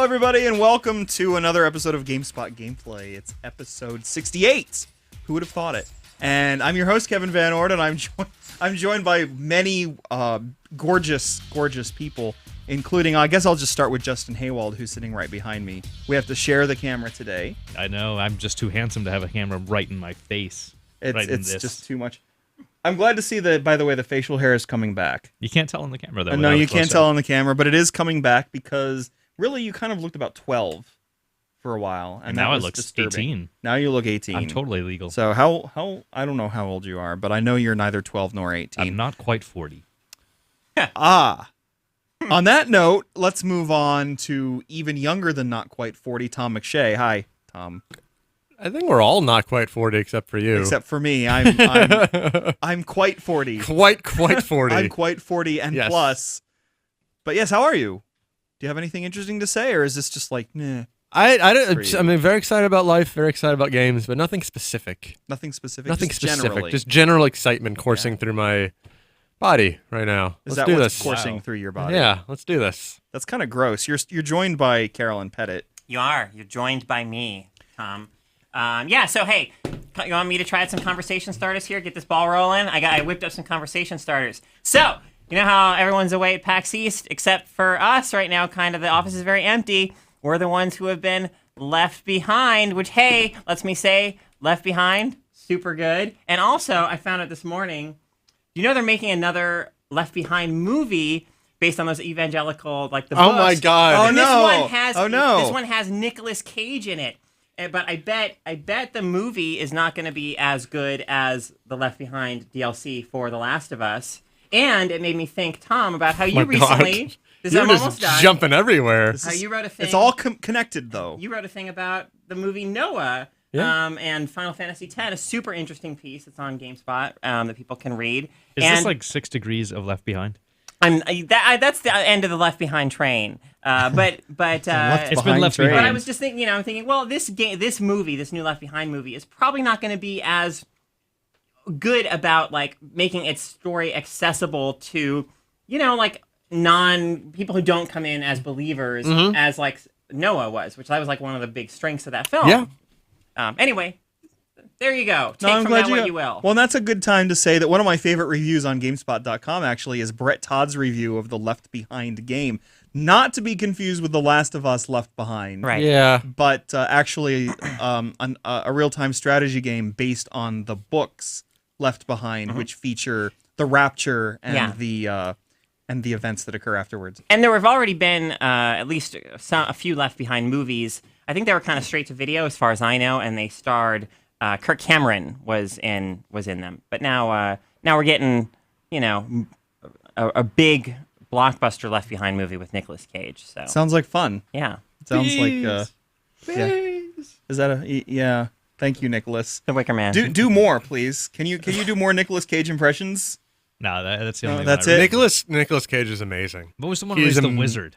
Hello, everybody, and welcome to another episode of GameSpot Gameplay. It's episode 68. Who would have thought it? And I'm your host, Kevin VanOrd, and I'm joined by many gorgeous people, including, I guess I'll just start with Justin Haywald, who's sitting right behind me. We have to share the camera today. I know. I'm just too handsome to have a camera right in my face. It's just too much. I'm glad to see that, by the way, the facial hair is coming back. You can't tell on the camera, though. No, you can't tell on the camera, but it is coming back because, really, you kind of looked about 12 for a while. And now that it was looks disturbing. 18. Now you look 18. I'm totally legal. So how I don't know how old you are, but I know you're neither 12 nor 18. I'm not quite 40. On that note, let's move on to even younger than not quite 40, Tom McShay. Hi, Tom. I think we're all not quite 40 except for you. Except for me. I'm quite 40. Quite 40. I'm quite 40 and yes. plus. But yes, how are you? Do you have anything interesting to say, or is this just like, meh? I'm very excited about life, very excited about games, but nothing specific. Nothing specific? Nothing just specific. Generally. Just general excitement coursing through my body right now. Is let's that do what's this. coursing through your body? Yeah, let's do this. That's kind of gross. You're joined by Carolyn Pettit. You are. You're joined by me, Tom. So hey, you want me to try out some conversation starters here? Get this ball rolling? I whipped up some conversation starters. So, you know how everyone's away at PAX East, except for us right now, kind of the office is very empty. We're the ones who have been left behind, which, hey, lets me say, left behind, super good. And also, I found out this morning, you know they're making another Left Behind movie based on those evangelical, like the books. Oh my God. And no. This one has Nicolas Cage in it. But I bet the movie is not going to be as good as the Left Behind DLC for The Last of Us. And it made me think, Tom, about how you recently... You're I'm just almost done. jumping everywhere. How you wrote a thing... It's all connected, though. You wrote a thing about the movie Noah and Final Fantasy X, a super interesting piece. It's on GameSpot that people can read. Is this like 6 degrees of Left Behind? That's the end of the Left Behind train. But it's been Left Behind. But I was just thinking, well, this new Left Behind movie, is probably not going to be as good about like making its story accessible to, like people who don't come in as believers as like Noah was, which that was like one of the big strengths of that film. Yeah. Anyway. There you go. Take from that what you will. Well, and that's a good time to say that one of my favorite reviews on GameSpot.com actually is Brett Todd's review of the Left Behind game. Not to be confused with The Last of Us Left Behind. Right. Yeah. But actually a real-time strategy game based on the books Left Behind, which feature the rapture and the events that occur afterwards. And there have already been at least a few Left Behind movies. I think they were kind of straight to video as far as I know, and they starred... Kirk Cameron was in them, but now we're getting a big blockbuster Left Behind movie with Nicolas Cage. So Sounds like fun. yeah, Sounds like Is that yeah? Thank you, Nicholas. The Wicker Man. Do more, please. Can you do more Nicolas Cage impressions? No, that's the only that's one. it. Nicolas Cage is amazing. What was the one where he's the wizard?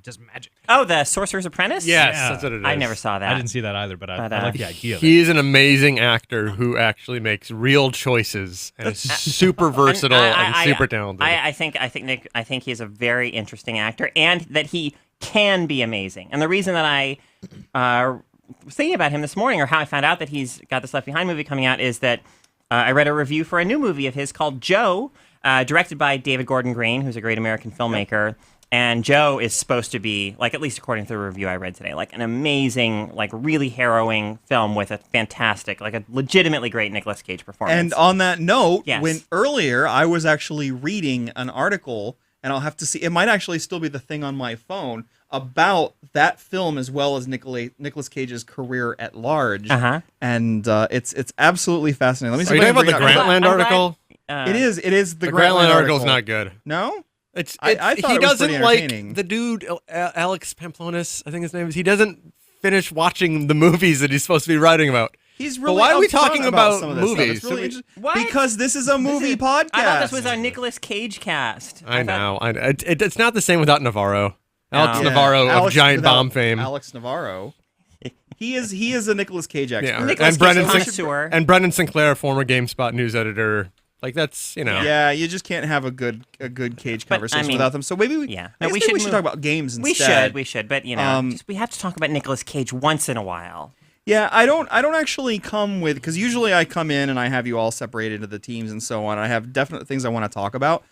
Just magic. Oh, the Sorcerer's Apprentice. Yes, Yeah. that's what it is. I never saw that. I didn't see that either, but I like the idea of it. He's an amazing actor who actually makes real choices and is super versatile and super talented. I think he's a very interesting actor, and that he can be amazing. And the reason that I was thinking about him this morning, or how I found out that he's got this Left Behind movie coming out, is that I read a review for a new movie of his called Joe, directed by David Gordon Green, who's a great American filmmaker. And Joe is supposed to be, like, at least according to the review I read today, like an amazing, like really harrowing film with a fantastic, like a legitimately great Nicolas Cage performance. And on that note, Yes. when earlier I was actually reading an article, and I'll have to see, it might actually still be the thing on my phone, about that film as well as Nicolas Cage's career at large. And it's absolutely fascinating. Let me see. Are you if I talking can about the bring it up. Grantland article? It is the Grantland article is article. not good. No? I thought he it was doesn't pretty like entertaining. the dude Alex Pamplonis, I think his name is. He doesn't finish watching the movies that he's supposed to be writing about. He's really why are we upfront talking about some of this stuff. movies? It's really interesting. What? Because this is a movie podcast. I thought this was our Nicolas Cage cast. I know. It's not the same without Navarro. Alex Yeah. Navarro of Alex- Giant without Bomb fame. Alex Navarro. He is a Nicolas Cage expert. Yeah. Nicolas And Brendan Cage connoisseur. and Brendan Sinclair, former GameSpot news editor, Like that's Yeah, you just can't have a good cage But, conversation I mean, without them. So maybe we, yeah. I No, guess we maybe we should should move- talk about games instead. We should, but we have to talk about Nicolas Cage once in a while. Yeah, I don't actually come with, because usually I come in and I have you all separated into the teams and so on. I have definite things I want to talk about.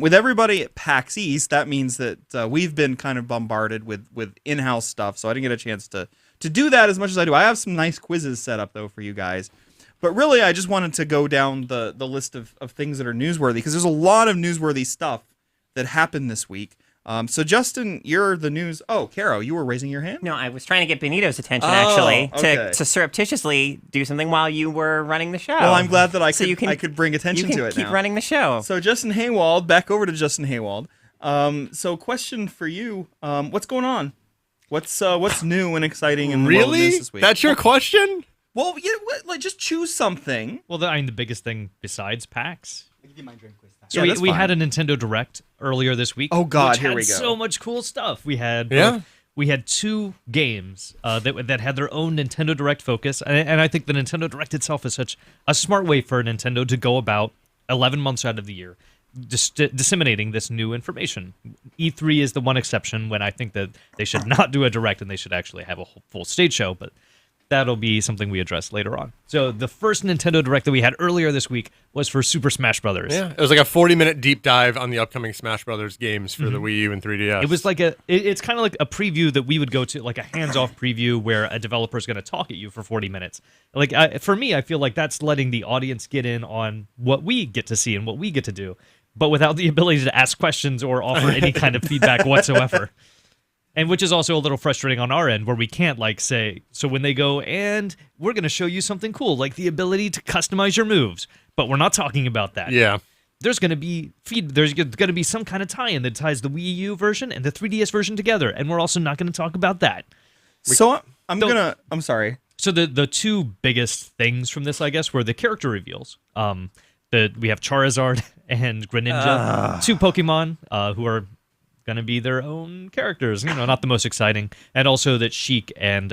With everybody at PAX East, that means that we've been kind of bombarded with in-house stuff, so I didn't get a chance to do that as much as I do. I have some nice quizzes set up, though, for you guys. But really, I just wanted to go down the list of things that are newsworthy, because there's a lot of newsworthy stuff that happened this week. So, Justin, you're the news... Oh, Caro, you were raising your hand? No, I was trying to get Benito's attention, Oh, actually, okay. to surreptitiously do something while you were running the show. Well, I'm glad that I So could, I could bring attention you can to it keep now. running the show. So, Justin Haywald, back over to Justin Haywald. So, question for you. What's going on? What's new and exciting in the world of really. news this week? That's your question? Well, like, just choose something. Well, I mean, the biggest thing besides PAX. So Yeah, that's we fine. had a Nintendo Direct earlier this week. Oh, God, which here had we go. So much cool stuff. We had Yeah. we had 2 games that had their own Nintendo Direct focus, and I think the Nintendo Direct itself is such a smart way for Nintendo to go about 11 months out of the year disseminating this new information. E3 is the one exception when I think that they should not do a Direct and they should actually have a whole full stage show, but that'll be something we address later on. So the first Nintendo Direct that we had earlier this week was for Super Smash Brothers. Yeah, it was like a 40-minute deep dive on the upcoming Smash Brothers games for the Wii U and 3DS. It was like it's kind of like a preview that we would go to, like a hands-off preview where a developer is going to talk at you for 40 minutes. Like for me, I feel like that's letting the audience get in on what we get to see and what we get to do, but without the ability to ask questions or offer any kind of feedback whatsoever. And which is also a little frustrating on our end, where we can't say, so when they go, and we're going to show you something cool, like the ability to customize your moves, but we're not talking about that. Yeah. There's going to be there's going to be some kind of tie-in that ties the Wii U version and the 3DS version together, and we're also not going to talk about that. So I'm sorry. So the 2 biggest things from this, I guess, were the character reveals. We have Charizard and Greninja, 2 Pokemon who are going to be their own characters, not the most exciting, and also that Sheik and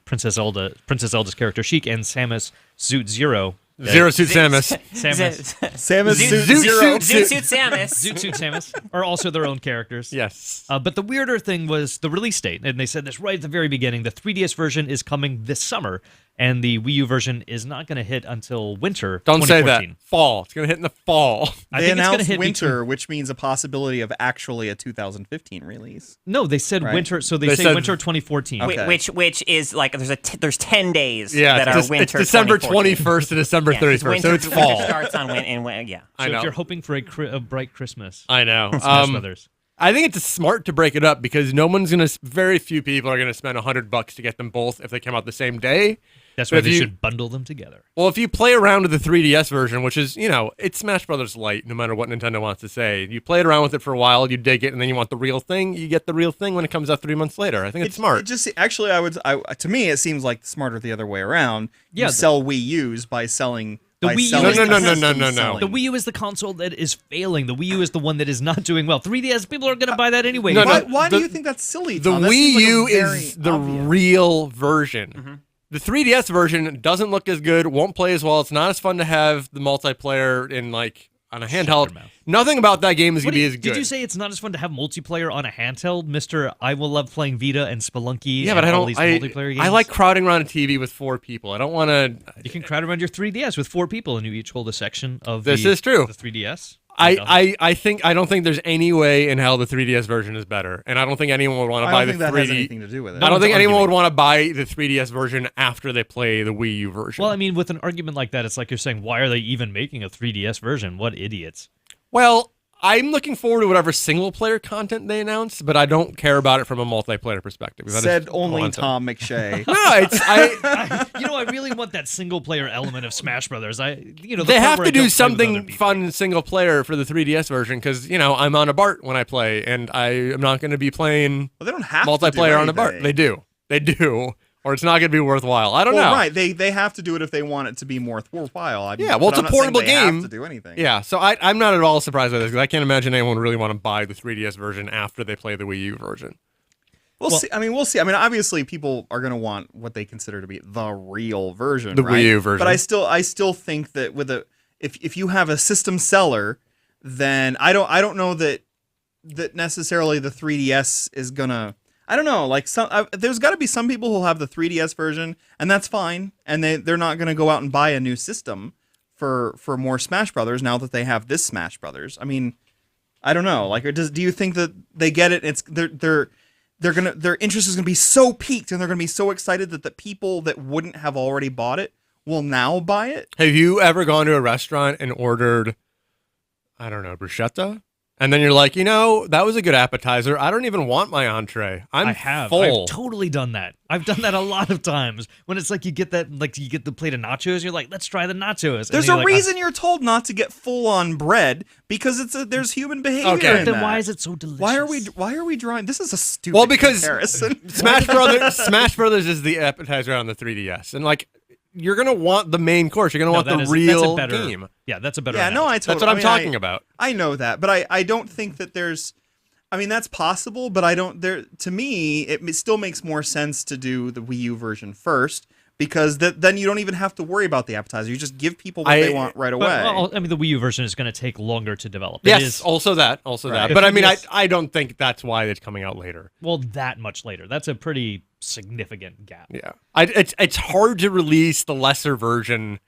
Princess Zelda's character Sheik and Samus Zoot Zero. Zero Suit Samus. Samus Zoot Zoot Samus. Zoot Suit Samus are also their own characters. Yes. But the weirder thing was the release date, and they said this right at the very beginning. The 3DS version is coming this summer, and the Wii U version is not going to hit until winter. Don't say that. 2014. Fall. It's going to hit in the fall. I They think it's going to announced hit winter, which means a possibility of actually a 2015 release. No, they said Right. winter. So They they say said- winter 2014. Okay. Which is like there's 10 days Yeah, that are winter. it's December 2014. 21st to December Yeah, 'cause 31st, so it's winter fall. starts on yeah. So I know. if you're hoping for a bright Christmas, I know. Smash Brothers. I think it's smart to break it up because very few people are going to spend $100 to get them both if they come out the same day. That's But why if they you- should bundle them together. Well, if you play around with the 3DS version, which is, it's Smash Brothers Lite, no matter what Nintendo wants to say. You play around with it for a while, you dig it, and then you want the real thing. You get the real thing when it comes out 3 months later. I think it's smart. It just actually, to me, it seems like smarter the other way around. Yeah, You sell Wii U's by selling. The by Wii U selling is- No. system selling. The Wii U is the console that is failing. The Wii U is the one that is not doing well. 3DS, people are going to buy that anyway. No, Why do the- you think that's silly? The Tom? That Wii seems like a U very is the obvious. real version. Mm-hmm. The 3DS version doesn't look as good, won't play as well. It's not as fun to have the multiplayer in on a handheld. your mouth. Nothing about that game is What going to be as did good. you say it's not as fun to have multiplayer on a handheld, Mr. I will love playing Vita and Spelunky Yeah, and but I all don't. these multiplayer games? I like crowding around a TV with 4 people. I don't want to. You can crowd around your 3DS with 4 people and you each hold a section of This is true. the 3DS. I don't think there's any way in hell the 3DS version is better, and I don't think anyone would want to I buy don't the think that has 3D. anything to do with it. I don't one's think anyone arguing. would want to buy the 3DS version after they play the Wii U version. Well, I mean, with an argument like that, it's like you're saying, why are they even making a 3DS version? What idiots. Well, I'm looking forward to whatever single player content they announce, but I don't care about it from a multiplayer perspective. That is Said all only I'm saying. Tom McShay. No, it's I. I really want that single player element of Smash Brothers. The They part have where to I don't play do with something other people. fun single player for the 3DS version because I'm on a BART when I play, and I am not going to be playing Well, they don't have to do multiplayer on a BART. anything. They do, or it's not going to be worthwhile. I don't Well, know. right. They have to do it if they want it to be more worthwhile. Yeah, well, but it's I'm a not saying portable they have game. to do anything. Yeah, so I'm not at all surprised by this because I can't imagine anyone would really want to buy the 3DS version after they play the Wii U version. We'll see. I mean, we'll see. I mean, obviously, people are going to want what they consider to be the real version, The right? Wii U version. But I still think that with if you have a system seller, then I don't know that necessarily the 3DS is gonna. I don't know. Like there's got to be some people who'll have the 3DS version, and that's fine, and they're not gonna go out and buy a new system for more Smash Brothers now that they have this Smash Brothers. I mean, I don't know. Like, do you think that they get it? It's their interest is gonna be so piqued, and they're gonna be so excited that the people that wouldn't have already bought it will now buy it. Have you ever gone to a restaurant and ordered, I don't know, bruschetta? And then you're like, that was a good appetizer. I don't even want my entree. I have. full. I've totally done that. I've done that a lot of times. When it's like you get the plate of nachos, you're like, let's try the nachos. There's a reason you're told not to get full on bread because there's human behavior. Okay. in Then that. why is it so delicious? Why are we drawing? This is a stupid Because comparison. Smash Brothers is the appetizer on the 3DS, and like you're gonna want the main course. You're gonna want the real game. Yeah, that's a better. Yeah, no, analogy. That's what I'm talking about. I know that, but I don't think that there's. I mean, that's possible, but I don't. To me, it still makes more sense to do the Wii U version first because then you don't even have to worry about the appetizer. You just give people what they want right away. Well, I mean, the Wii U version is going to take longer to develop. Yes, It is, also that. Right. But I mean, I don't think that's why it's coming out later. well, that much later. That's a pretty significant gap. Yeah, it's hard to release the lesser version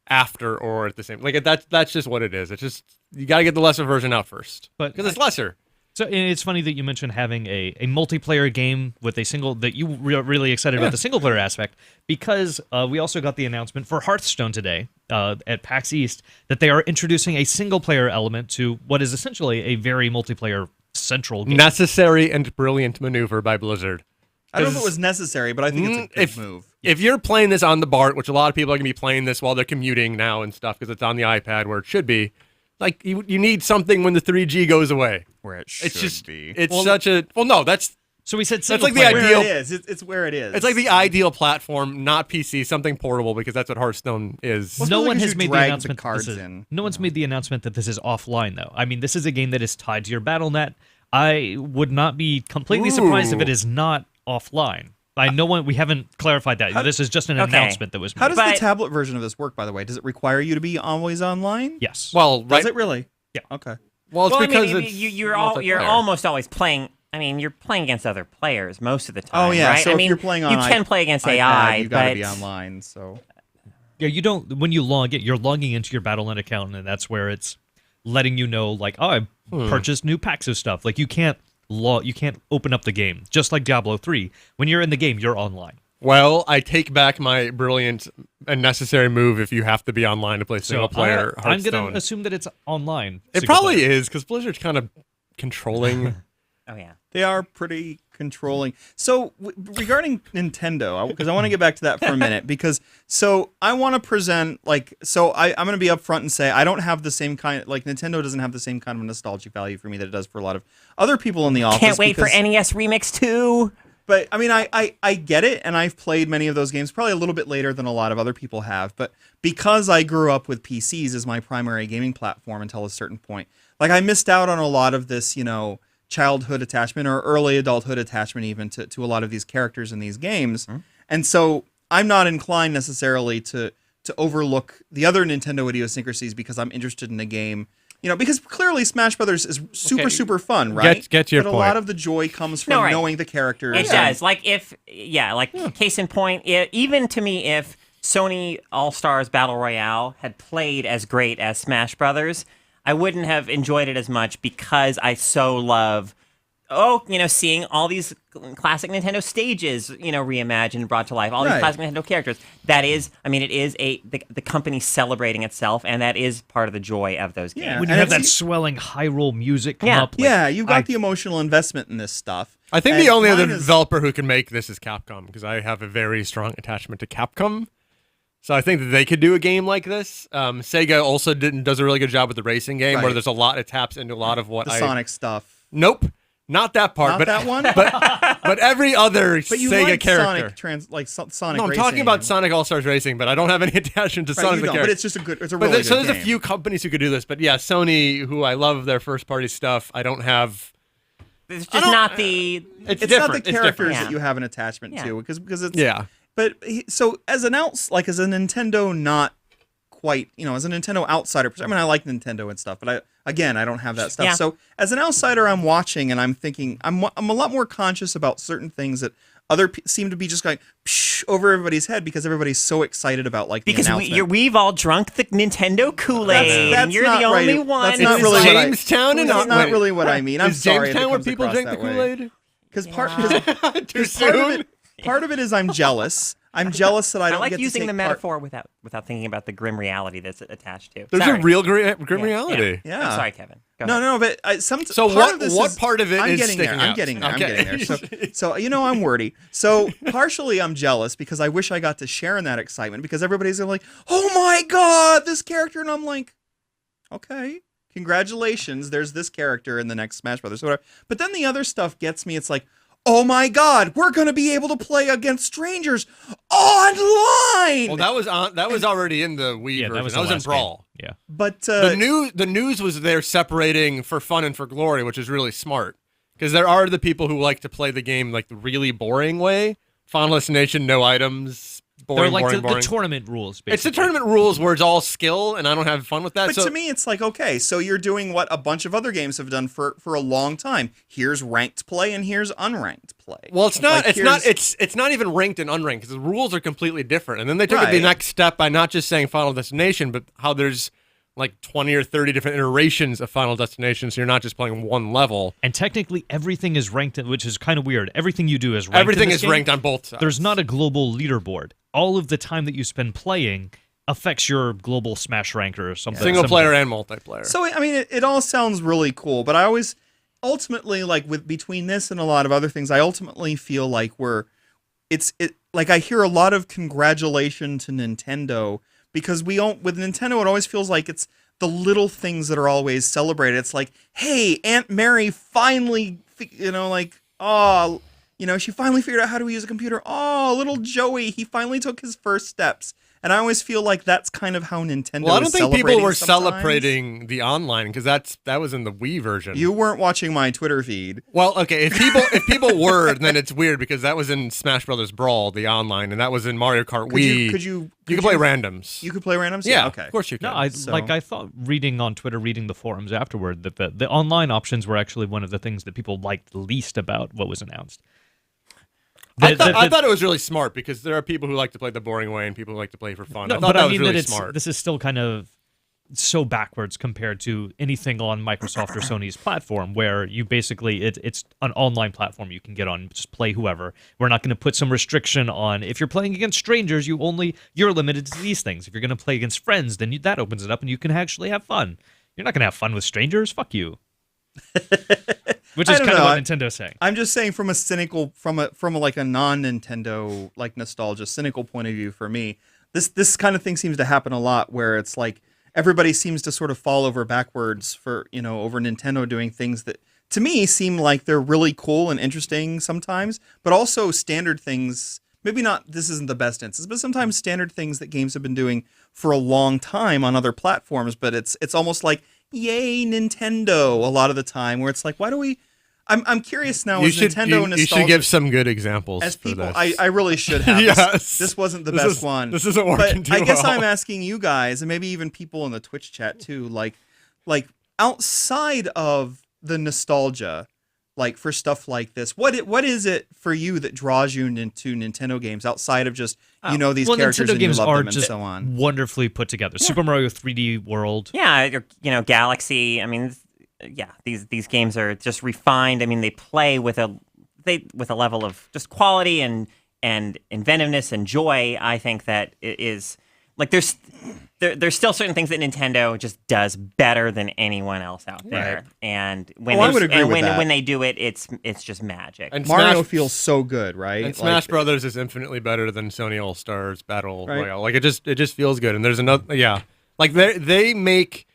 after or at the same. Like that's just what it is. It's just you got to get the lesser version out first, But because it's lesser. So and it's funny that you mentioned having a multiplayer game with a single that you were really excited about the single player aspect because we also got the announcement for Hearthstone today at PAX East that they are introducing a single player element to what is essentially a very multiplayer central game. Necessary and brilliant maneuver by Blizzard. I don't know if it was necessary, but I think it's a good move. If you're playing this on the BART, which a lot of people are going to be playing this while they're commuting now and stuff because it's on the iPad where it should be, like you need something when the 3G goes away. Where it should be. It's such a no. That's So we said that's single like the player. where ideal. it is. It's where it is. It's like the ideal platform, not PC, something portable because that's what Hearthstone is. Well, No Well, one because has you made the drag the announcement. cards This is, in. no one's made the announcement that this is offline, though. I mean, this is a game that is tied to your BattleNet. I would not be completely surprised if it is not offline. We haven't clarified that. This is just an announcement that was made. How does the tablet version of this work, by the way? Does it require you to be always online? Yes. Well, right. Does it really? Yeah. Okay. Well, it's Well, because I mean, it's you're multiplayer. almost always playing. I mean, you're playing against other players most of the time. Oh yeah. right? So I if mean, you're playing on you can play against iPad, AI, you got to but be online. So Yeah, you don't. When you log in, you're logging into your BattleNet account, and that's where it's letting you know, like, oh, I purchased new packs of stuff. Like, you can't open up the game, just like Diablo 3. When you're in the game, you're online. Well, I take back my brilliant and necessary move if you have to be online to play single player I'm Hearthstone. going to assume that it's online. It probably is because Blizzard's kind of controlling. oh yeah. they are pretty controlling. So regarding Nintendo, because I want to get back to that for a minute, because I want to present I'm going to be upfront and say I don't have the same kind. Like Nintendo doesn't have the same kind of nostalgic value for me that it does for a lot of other people in the office. Can't wait for NES Remix 2. But I mean, I get it, and I've played many of those games probably a little bit later than a lot of other people have. But because I grew up with PCs as my primary gaming platform until a certain point, like I missed out on a lot of this, childhood attachment or early adulthood attachment even to a lot of these characters in these games. Mm-hmm. And so I'm not inclined necessarily to overlook the other Nintendo idiosyncrasies because I'm interested in a game. Because clearly Smash Brothers is super fun, right? Get to your but point. a lot of the joy comes from knowing the characters. It does. Case in point, even to me, if Sony All-Stars Battle Royale had played as great as Smash Brothers, I wouldn't have enjoyed it as much because I so love, seeing all these classic Nintendo stages, reimagined, brought to life, all these classic Nintendo characters. That is, it is the company celebrating itself, and that is part of the joy of those games. Yeah. When you And have that it's- swelling Hyrule music come up. You've got the emotional investment in this stuff. I think And the only other mine is- developer who can make this is Capcom because I have a very strong attachment to Capcom. So I think that they could do a game like this. Sega also does a really good job with the racing game where Right. there's a lot. It taps into a lot of what the Sonic stuff. Nope, not that part. Not but that one? But every other But you Sega like character. Sonic No, I'm Racing. talking about Sonic All Stars Racing, but I don't have any attachment to Right, Sonic you the don't, character. but it's just it's a But really so good there's game. a few companies who could do this. But yeah, Sony, who I love their first party stuff, I don't have. It's just not the. It's different. not the It's characters different. that you have an attachment Yeah. to because it's Yeah. But so as a Nintendo not quite, as a Nintendo outsider. I mean, I like Nintendo and stuff, but I don't have that stuff. Yeah. So as an outsider, I'm watching and I'm thinking, I'm a lot more conscious about certain things that seem to be just going psh, over everybody's head because everybody's so excited about like the Because announcement. we've all drunk the Nintendo Kool-Aid, That's and you're not the only right. one. That's not Is really what I- Jamestown and That's not really what I mean. I'm is sorry. Jamestown where people drink the Kool-Aid? Because Too soon. part of it is I'm jealous. I'm jealous that I I don't like get using to the take metaphor without thinking about the grim reality that's attached to. There's Sorry. a real grim reality. Yeah. I'm sorry, Kevin. Go No, ahead. but So part of this what is- part of it I'm is getting there. sticking I'm out? getting there. I'm Okay. getting there. So I'm wordy. So partially I'm jealous because I wish I got to share in that excitement because everybody's like, "Oh my god, this character," and I'm like, "Okay, congratulations. There's this character in the next Smash Brothers." Whatever. But then the other stuff gets me. It's like, "Oh my god, we're gonna be able to play against strangers online." Well, that was already in the Wii Yeah, version. that was in last Brawl. game. Yeah. But The news was there separating for fun and for glory, which is really smart because there are the people who like to play the game like the really boring way. Final Destination, no items, boring, They're like boring, boring. the tournament rules, basically. It's the tournament rules where it's all skill, and I don't have fun with that. But so to me, it's like, okay, so you're doing what a bunch of other games have done for a long time. Here's ranked play and here's unranked play. well, it's not. Like, It's not even ranked and unranked because the rules are completely different. And then they took it the Right. next step by not just saying Final Destination, but how there's like 20 or 30 different iterations of Final Destination, so you're not just playing one level. And technically, everything is ranked, which is kind of weird. Everything you do is ranked. Everything in this is game. ranked on both sides. There's not a global leaderboard. All of the time that you spend playing affects your global Smash ranker or something. single similar. player and multiplayer. So I mean, it all sounds really cool, but I always ultimately like between this and a lot of other things, I ultimately feel like like I hear a lot of congratulations to Nintendo because with Nintendo it always feels like it's the little things that are always celebrated. It's like, hey, Aunt Mary finally, she finally figured out how to use a computer. Oh, little Joey, he finally took his first steps. And I always feel like that's kind of how Nintendo Well, I don't is think people celebrating were sometimes. celebrating the online because that was in the Wii version. You weren't watching my Twitter feed. Well, okay, if people were, then it's weird because that was in Smash Brothers Brawl, the online, and that was in Mario Kart Wii. You could play randoms. You could play randoms? Yeah, Okay. of course you could. No, I thought reading on Twitter, reading the forums afterward, that the online options were actually one of the things that people liked least about what was announced. I thought it was really smart because there are people who like to play the boring way and people who like to play for fun. No, I thought but that I was mean really that smart. this is still kind of so backwards compared to anything on Microsoft or Sony's platform, where you basically it's an online platform you can get on, just play whoever. We're not going to put some restriction on if you're playing against strangers, you're limited to these things. If you're going to play against friends, then that opens it up and you can actually have fun. You're not going to have fun with strangers. Fuck you. Which is I don't kind of know. what Nintendo's saying. I'm just saying from a cynical, from a like a non-Nintendo like nostalgia cynical point of view for me, this kind of thing seems to happen a lot where it's like everybody seems to sort of fall over backwards for over Nintendo doing things that to me seem like they're really cool and interesting sometimes, but also standard things. Maybe not. This isn't the best instance, but sometimes standard things that games have been doing for a long time on other platforms. But it's almost like yay Nintendo a lot of the time, where it's like, why do we? I'm curious now. Nintendo nostalgia, you should give some good examples as for people. this. I really should have. Yes. This wasn't the best one. This isn't working but too I guess well. I'm asking you guys, and maybe even people in the Twitch chat too, like outside of the nostalgia, like for stuff like this, what is it for you that draws you into Nintendo games outside of just these characters Nintendo and games you love are them and just so on? wonderfully put together. Super Mario 3D World. Yeah, Galaxy. I mean, these games are just refined. I mean, they play with a level of just quality and inventiveness and joy. I think that it is like there's still certain things that Nintendo just does better than anyone else out there. Right. And when I would agree with that. when they do it, it's just magic. And Mario Smash- feels so good, right? And Smash Brothers is infinitely better than Sony All Stars Battle Right. Royale. Like it just feels good. And there's another, yeah, like they make.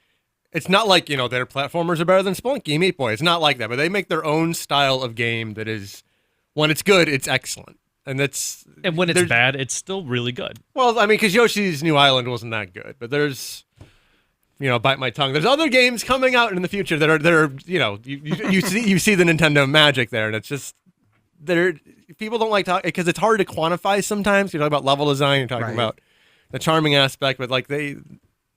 It's not like their platformers are better than Spelunky, Meat Boy. It's not like that, but they make their own style of game that is, when it's good, it's excellent, and And when it's bad, it's still really good. well, I mean, because Yoshi's New Island wasn't that good, but there's. Bite my tongue. There's other games coming out in the future that are you see the Nintendo magic there, and it's just people don't like talking because it's hard to quantify sometimes. You're talking about level design, you're talking Right. about the charming aspect, but like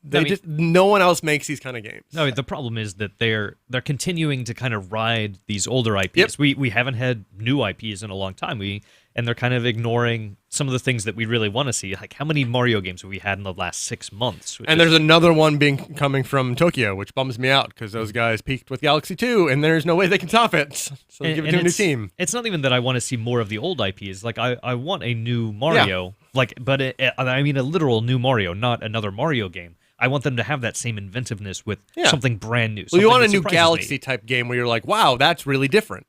no one else makes these kind of games. No, the problem is that they're continuing to kind of ride these older IPs. Yep. We haven't had new IPs in a long time. And they're kind of ignoring some of the things that we really want to see. Like, how many Mario games have we had in the last 6 months? And there's another one coming from Tokyo, which bums me out because those guys peaked with Galaxy 2, and there's no way they can top it. So give it to a new team. It's not even that I want to see more of the old IPs. Like, I want a new Mario. Yeah. I mean a literal new Mario, not another Mario game. I want them to have that same inventiveness with something brand new. Well, you want a new Galaxy type game where you're like, wow, that's really different.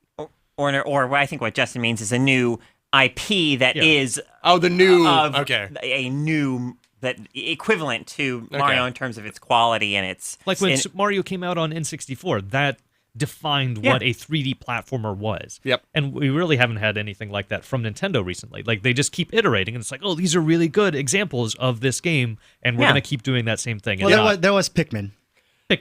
Or I think what Justin means is a new IP that is the new a new that equivalent to Mario in terms of its quality and its like when Mario came out on N64, that defined what a 3D platformer was. Yep. And we really haven't had anything like that from Nintendo recently. Like, they just keep iterating, and it's like, oh, these are really good examples of this game, and we're going to keep doing that same thing. Well, there was Pikmin.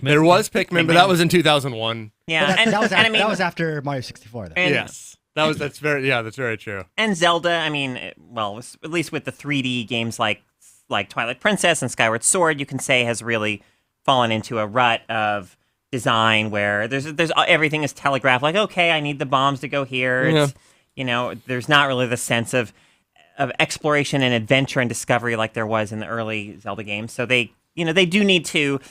There was Pikmin, but that was in 2001. Yeah, that was after Mario 64. Though. Yes. That's very true. And Zelda, I mean, well, at least with the 3D games like Twilight Princess and Skyward Sword, you can say has really fallen into a rut of design where there's everything is telegraphed. Like, okay, I need the bombs to go here. It's, there's not really the sense of exploration and adventure and discovery like there was in the early Zelda games. So they do need to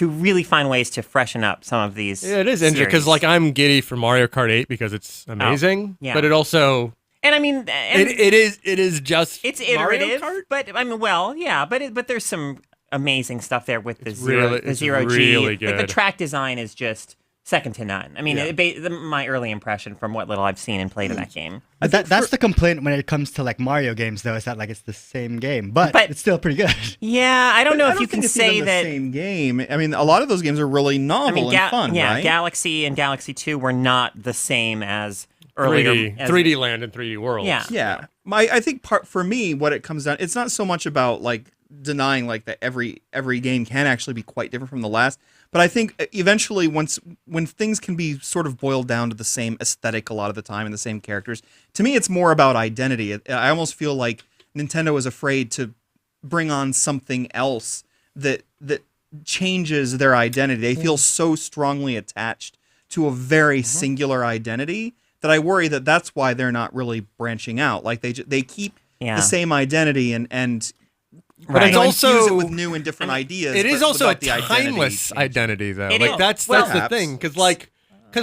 really find ways to freshen up some of these. Yeah, it is interesting because I'm giddy for Mario Kart 8 because it's amazing. But it also, and I mean, it is just it's iterative. But I mean, but there's some amazing stuff there with the Zero G. Really good. Like, the track design is just second to none. I mean, my early impression from what little I've seen and played in that game. That's the complaint when it comes to like Mario games, though, is that like it's the same game, but it's still pretty good. Yeah, I don't know if you can say the that same game. I mean, a lot of those games are really novel and fun. Mm-hmm. Yeah, right? Galaxy and Galaxy 2 were not the same as earlier 3D Land and 3D World. Yeah. I think for me, what it comes down, it's not so much about like denying like that every game can actually be quite different from the last, but I think eventually when things can be sort of boiled down to the same aesthetic a lot of the time and the same characters, to me it's more about identity. I almost feel like Nintendo is afraid to bring on something else that changes their identity. They feel so strongly attached to a very singular identity that I worry that that's why they're not really branching out. Like they keep the same identity and but it's also infuse it with new and different ideas. It is also a the timeless identity, though. It like is. that's the thing, because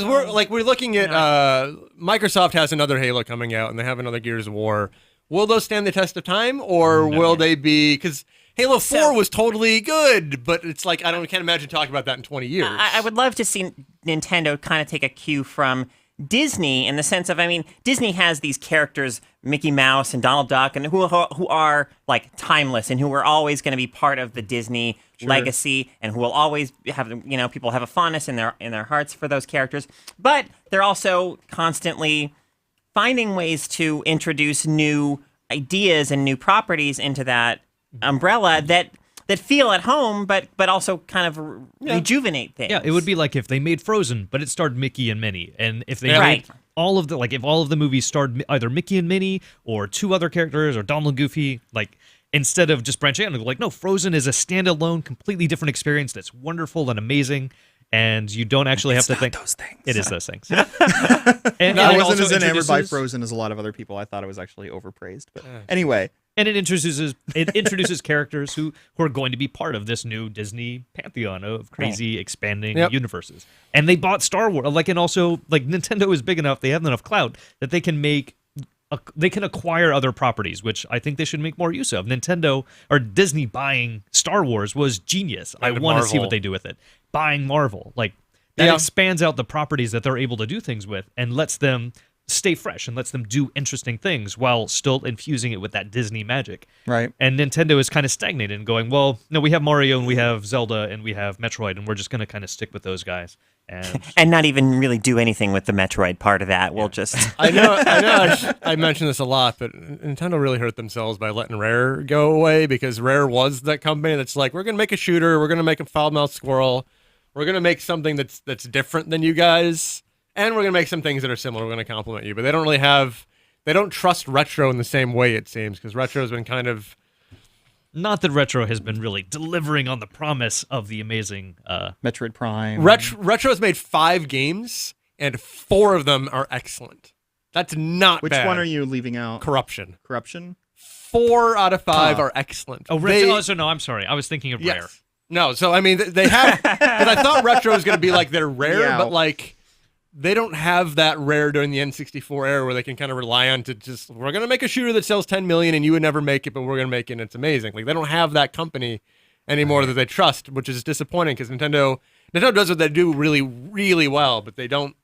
we're looking at Microsoft has another Halo coming out, and they have another Gears of War. Will those stand the test of time, or will they be? Because Halo 4 was totally good, but it's like can't imagine talking about that in 20 years. I would love to see Nintendo kind of take a cue from Disney in the sense of, I mean, Disney has these characters, Mickey Mouse and Donald Duck, and who are like timeless and who are always going to be part of the Disney legacy, and who will always have, people have a fondness in their hearts for those characters. But they're also constantly finding ways to introduce new ideas and new properties into that umbrella that feel at home, but also kind of rejuvenate things. Yeah, it would be like if they made Frozen, but it starred Mickey and Minnie, and if they made all of the movies starred either Mickey and Minnie or two other characters or Donald and Goofy, like instead of just branching out and like, no, Frozen is a standalone, completely different experience that's wonderful and amazing. And you don't actually have to think those things. It is those things. And I wasn't as enamored by Frozen as a lot of other people. I thought it was actually overpraised. But anyway. And it introduces characters who are going to be part of this new Disney pantheon of crazy expanding universes. And they bought Star Wars, and also Nintendo is big enough, they have enough clout that they can acquire other properties, which I think they should make more use of. Nintendo or Disney buying Star Wars was genius. I want to see what they do with it. Buying Marvel, that expands out the properties that they're able to do things with and lets them stay fresh and lets them do interesting things while still infusing it with that Disney magic. Right. And Nintendo is kind of stagnated and going, well, no, we have Mario and we have Zelda and we have Metroid, and we're just going to kind of stick with those guys. And not even really do anything with the Metroid part of that. We'll just... I know I mention this a lot, but Nintendo really hurt themselves by letting Rare go away, because Rare was that company that's like, we're going to make a shooter, we're going to make a foul-mouthed squirrel, we're going to make something that's different than you guys, and we're going to make some things that are similar. We're going to compliment you. But they don't really they don't trust retro in the same way, it seems, because retro has been kind of Not that Retro has been really delivering on the promise of the amazing. Metroid Prime. Retro's made 5 games, and 4 of them are excellent. That's not Which bad. one are you leaving out? Corruption. Corruption? 4 out of 5 are excellent. Oh, Retro. No, I'm sorry. I was thinking of Rare. No, so I mean, they have. Because I thought Retro was going to be like they're rare, Yeah. but like they don't have that rare during the N64 era where they can kind of rely on to just, we're going to make a shooter that sells 10 million and you would never make it, but we're going to make it and it's amazing. Like they don't have that company anymore that they trust, which is disappointing because Nintendo does what they do really, really well, but they don't.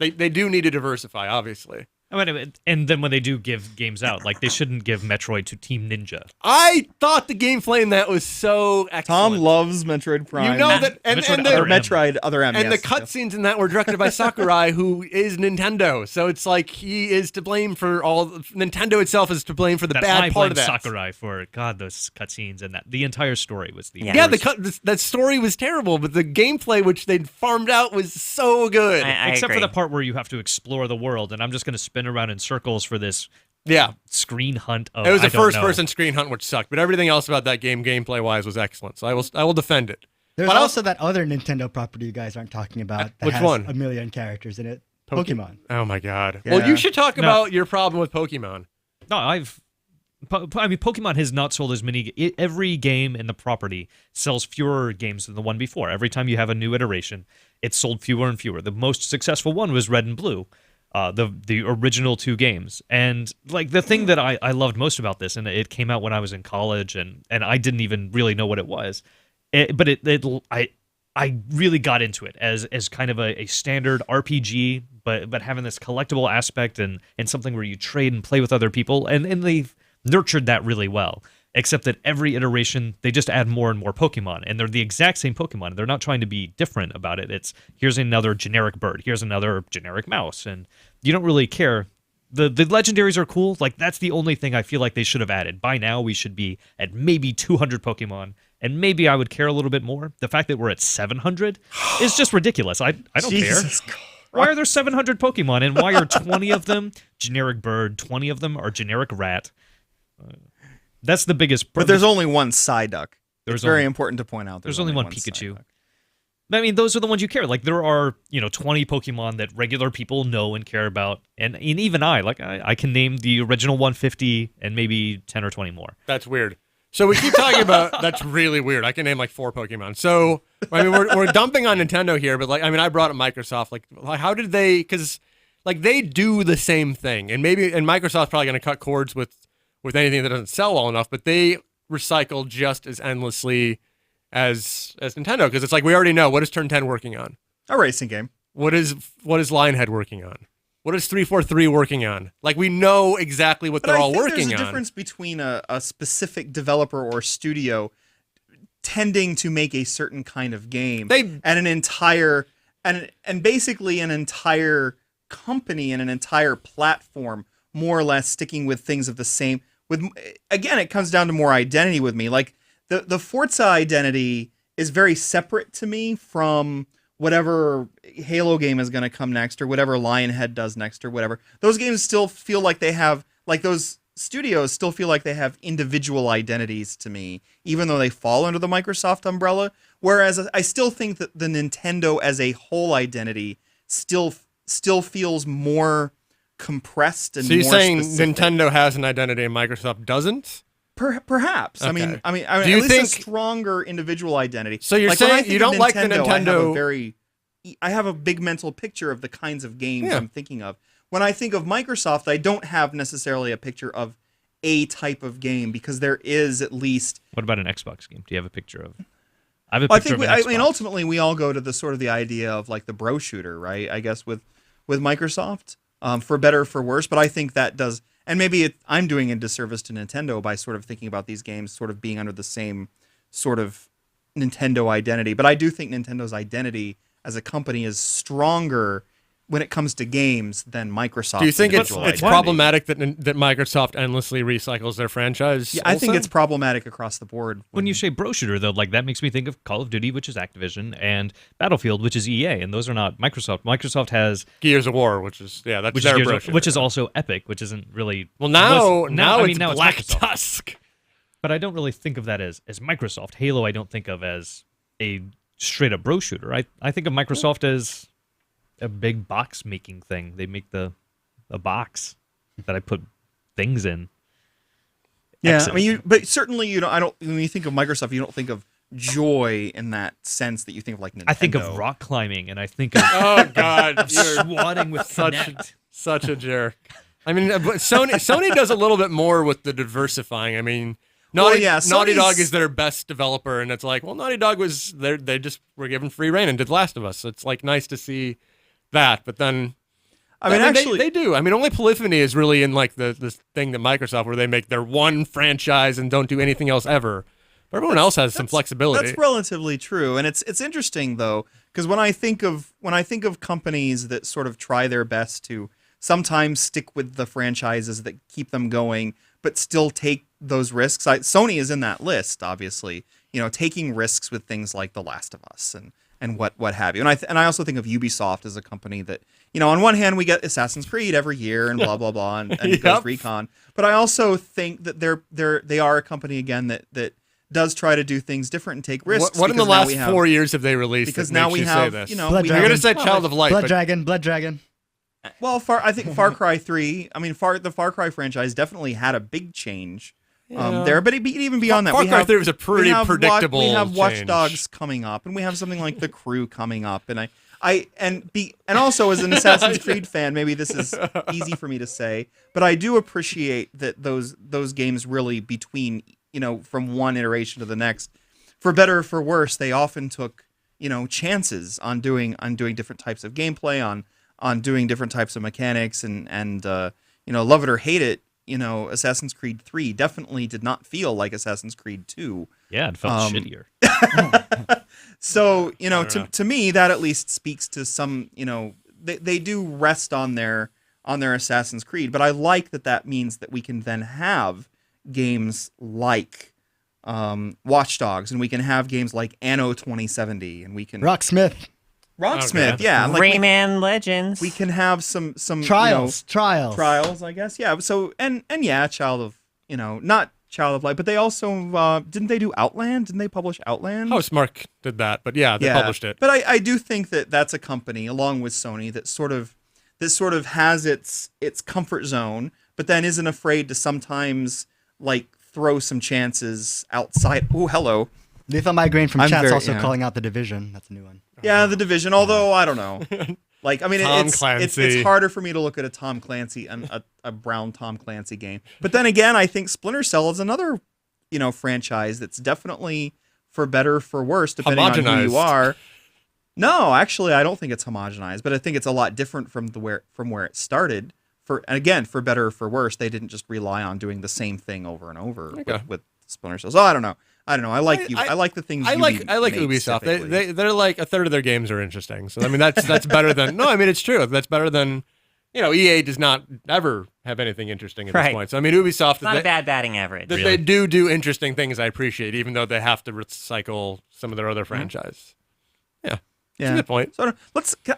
They do need to diversify, obviously. I mean, and then when they do give games out, like they shouldn't give Metroid to Team Ninja. I thought the gameplay in that was so excellent. Tom loves Metroid Prime. You know that, and Metroid the, Other M. Metroid Other M. and yes, the cutscenes in that were directed by Sakurai, who is Nintendo. So it's like he is to blame for all. Nintendo itself is to blame for the That bad I part blame of that. Sakurai for those cutscenes and that the entire story was the Yeah, worst. that story was terrible, but the gameplay which they'd farmed out was so good. I Except agree. for the part where you have to explore the world, and I'm just going to spin around in circles for this Yeah, screen hunt. Of, it was I a don't know. first-person screen hunt, which sucked, but everything else about that game, gameplay-wise, was excellent. So I will defend it. There's But also that other Nintendo property you guys aren't talking about that Which has one? a million characters in it. Pokemon. Oh my god. Yeah. Well, you should talk No. about your problem with Pokemon. No, I mean, Pokemon has not sold as many. Every game in the property sells fewer games than the one before. Every time you have a new iteration, it's sold fewer and fewer. The most successful one was Red and Blue, the original 2 games. And like the thing that I loved most about this, and it came out when I was in college, and I didn't even really know what it was, I really got into it as kind of a standard RPG, but having this collectible aspect and something where you trade and play with other people, and they've nurtured that really well. Except that every iteration, they just add more and more Pokemon, and they're the exact same Pokemon. They're not trying to be different about it. It's here's another generic bird, here's another generic mouse, and you don't really care. The legendaries are cool. Like that's the only thing I feel like they should have added. By now, we should be at maybe 200 Pokemon, and maybe I would care a little bit more. The fact that we're at 700 is just ridiculous. I don't Jesus care. Why are there 700 Pokemon, and why are 20 of them generic bird, 20 of them are generic rat? That's the biggest. But there's only one Psyduck. There's It's very only- important to point out. There's only one Pikachu. Psyduck. I mean, those are the ones you care. Like there are, 20 Pokemon that regular people know and care about, and even I can name the original 150 and maybe 10 or 20 more. That's weird. So we keep talking about that's really weird. I can name like 4 Pokemon. So I mean, we're dumping on Nintendo here, but I brought up Microsoft. Like how did they? Because like they do the same thing, and Microsoft's probably going to cut cords with anything that doesn't sell well enough, but they recycle just as endlessly as Nintendo, because it's like we already know what is Turn 10 working on. A racing game. What is Lionhead working on? What is 343 working on? Like we know exactly what But they're I all think working there's a on. difference between a specific developer or studio tending to make a certain kind of game and an entire and basically an entire company and an entire platform more or less sticking with things of the same. With again, it comes down to more identity with me. Like the Forza identity is very separate to me from whatever Halo game is going to come next or whatever Lionhead does next or whatever. Those games still feel like they have, like those studios still feel like they have individual identities to me, even though they fall under the Microsoft umbrella. Whereas I still think that the Nintendo as a whole identity still feels more compressed and So you're more saying specific. Nintendo has an identity and Microsoft doesn't? Perhaps. Okay. I mean, Do at you least think- a stronger individual identity. So you're Like, when I saying think you of don't like the I have a Nintendo- I have a big mental picture of the kinds of games Yeah. I'm thinking of. When I think of Microsoft, I don't have necessarily a picture of a type of game because there is at least. What about an Xbox game? Do you have a picture of? I have a Well, I picture think of an I mean Xbox. ultimately we all go to the sort of the idea of like the bro shooter, right? I guess with Microsoft, for better or for worse. But I think that does, and maybe I'm doing a disservice to Nintendo by sort of thinking about these games sort of being under the same sort of Nintendo identity. But I do think Nintendo's identity as a company is stronger when it comes to games than Microsoft. Do you think it's individual identity. problematic that Microsoft endlessly recycles their franchise? Yeah, I think also? it's problematic across the board. When you say bro shooter, though, like that makes me think of Call of Duty, which is Activision, and Battlefield, which is EA, and those are not Microsoft. Microsoft has Gears of War, which is that's which their is, bro shooter. which is also Epic, which isn't really. Well, now I mean, it's now Black Microsoft. Tusk. But I don't really think of that as Microsoft. Halo I don't think of as a straight up bro shooter. I think of Microsoft as a big box making thing. They make a box that I put things in. Yeah, X's. I mean, but certainly you don't. I don't. When you think of Microsoft, you don't think of joy in that sense that you think of like Nintendo. I think of rock climbing, and I think of Oh God, you're swatting with Kinect. such a jerk. I mean, but Sony does a little bit more with the diversifying. I mean, Naughty Dog is their best developer, and it's like, well, Naughty Dog was they just were given free reign and did Last of Us. So it's like nice to see that, but then. I mean, actually, they do. I mean, only Polyphony is really in like this thing that Microsoft, where they make their one franchise and don't do anything else ever. But everyone else has some flexibility. That's relatively true, and it's interesting though, because when I think of companies that sort of try their best to sometimes stick with the franchises that keep them going, but still take those risks. Sony is in that list, obviously. You know, taking risks with things like The Last of Us and what have you. And I also think of Ubisoft as a company that, you know, on one hand we get Assassin's Creed every year and blah blah blah and Yep. Ghost Recon, but I also think that they are a company again that does try to do things different and take risks. What in the because now last we have- 4 years have they released? Because that now makes we you have, say this? you know, Blood we You're Dragon. gonna say Child of Light, Blood but Dragon, Blood Dragon. well, I think Far Cry 3. I mean, the Far Cry franchise definitely had a big change there, but even beyond that, Far we Cry have 3 was a pretty we have predictable We have Watch change. Dogs coming up, and we have something like The Crew coming up, and and also as an Assassin's Creed fan, maybe this is easy for me to say, but I do appreciate that those games really between, you know, from one iteration to the next, for better or for worse, they often took, you know, chances on doing different types of gameplay, on doing different types of mechanics, and you know, love it or hate it, you know, Assassin's Creed 3 definitely did not feel like Assassin's Creed 2. Yeah, it felt shittier. So, you know, to me, that at least speaks to some, you know, they do rest on their Assassin's Creed, but I like that means that we can then have games like Watch Dogs, and we can have games like Anno 2070, and we can Rocksmith. Rocksmith, Okay. yeah, like Rayman Legends. we can have some Trials. you know, trials, I guess, yeah. So and yeah, not Child of Light, but they also didn't they do Outland? Didn't they publish Outland? Housemarque did that, but yeah, they published it. But I do think that's a company along with Sony that sort of has its comfort zone, but then isn't afraid to sometimes like throw some chances outside. Oh, hello. Lethal Migraine from I'm chat's very- also yeah. calling out The Division. That's a new one. Yeah, The Division. Although I don't know, like I mean, Tom it's Clancy. harder for me to look at a Tom Clancy and a brown Tom Clancy game. But then again, I think Splinter Cell is another, you know, franchise that's definitely for better or for worse, depending on who you Homogenized. are. No, actually, I don't think it's homogenized, but I think it's a lot different from where it started. And again, for better or for worse, they didn't just rely on doing the same thing over and over with Splinter Cell. So I don't know. I like the things. I like makes Ubisoft. typically. They're like a third of their games are interesting. So I mean that's better than no. I mean it's true. That's better than, you know, EA does not ever have anything interesting at this Right. point. So I mean Ubisoft, It's not a bad batting average. that they do interesting things. I appreciate, even though they have to recycle some of their other franchise. Yeah, Yeah. That's a good point. So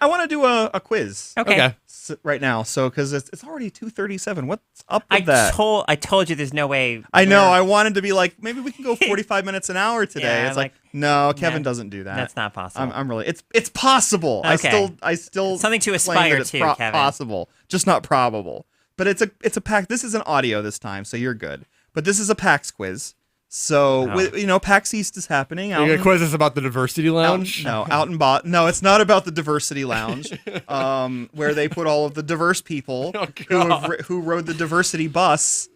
I want to do a quiz Okay. right now. So because it's already 2:37. What's up I with that? told you there's no way. I know. we're- I wanted to be like, maybe we can go 45 minutes an hour today. Yeah, it's like, no, Kevin doesn't do that. That's not possible. I'm really. It's possible. Okay. I still Something to claim aspire that it's to, Kevin. possible, just not probable. But it's a PAX. This is an audio this time, so you're good. But this is a PAX quiz. So PAX East is happening. Are you gonna quiz us about the Diversity Lounge? Out in Bot. No, it's not about the Diversity Lounge, where they put all of the diverse people who rode the diversity bus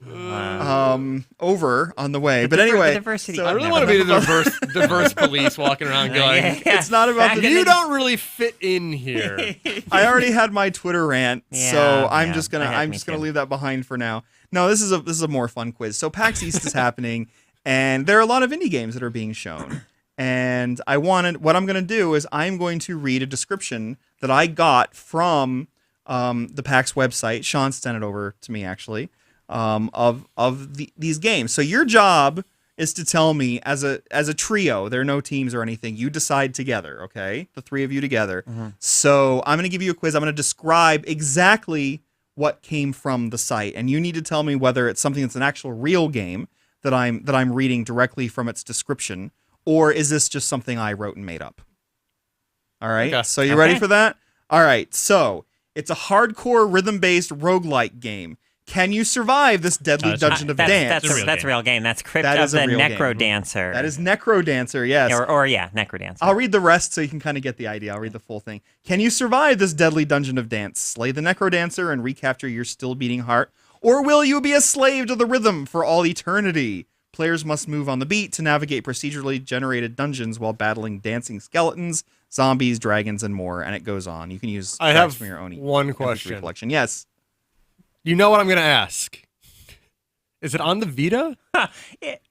over on the way. But anyway, the diversity. so- I really want to be the diverse police walking around going, Yeah. It's not about Back the. in you don't really fit in here. I already had my Twitter rant, so I'm yeah, just gonna I had me too. leave that behind for now. No, this is a more fun quiz. So PAX East is happening, and there are a lot of indie games that are being shown. And what I'm gonna do is I'm going to read a description that I got from the PAX website. Sean sent it over to me actually, of these games. So your job is to tell me as a trio. There are no teams or anything. You decide together, okay? The three of you together. Mm-hmm. So I'm going to give you a quiz. I'm going to describe exactly what came from the site, and you need to tell me whether it's something that's an actual real game that I'm reading directly from its description, or is this just something I wrote and made up? All right. Okay. So you ready for that? All right. So it's a hardcore rhythm-based roguelike game. Can you survive this deadly dungeon of dance? That's a real game. That's Crypt That of is a the real game. Necrodancer. That is Necrodancer, yes. Necrodancer. I'll read the rest so you can kind of get the idea. I'll read the full thing. Can you survive this deadly dungeon of dance? Slay the Necrodancer and recapture your still beating heart? Or will you be a slave to the rhythm for all eternity? Players must move on the beat to navigate procedurally generated dungeons while battling dancing skeletons, zombies, dragons, and more. And it goes on. You can use I tracks have from your own one MP3 question. collection. Yes. You know what I'm going to ask? Is it on the Vita?